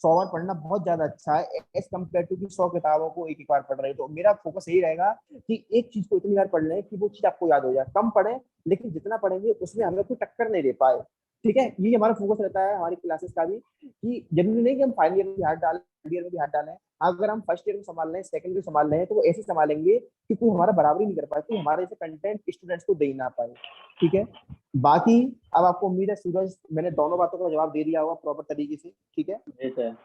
100 बार पढ़ना बहुत ज्यादा अच्छा है एज कम्पेयर टू कि 100 किताबों को एक बार पढ़ रहे। तो मेरा फोकस यही रहेगा कि एक चीज को इतनी बार पढ़ लें कि वो चीज आपको याद हो जाए। कम पढ़े, लेकिन जितना पढ़ेंगे उसमें हमें कोई टक्कर नहीं दे पाए। ठीक है, ये हमारा फोकस रहता है हमारी क्लासेस का भी, कि जरूरी नहीं कि हम फाइनल ईयर में भी हाथ डालें, थर्ड ईयर में भी हाथ डालें। अगर हम फर्स्ट ईयर में संभाल रहे हैं, सेकंड ईयर संभाल रहे हैं, तो वो ऐसे संभालेंगे कि कोई हमारा बराबरी नहीं कर पाए, कोई हमारे जैसे कंटेंट स्टूडेंट्स को दे ही ना पाए। ठीक है, बाकी अब आपको उम्मीद है सूरज मैंने दोनों बातों का जवाब दे दिया होगा प्रॉपर तरीके से। ठीक है, जी सर।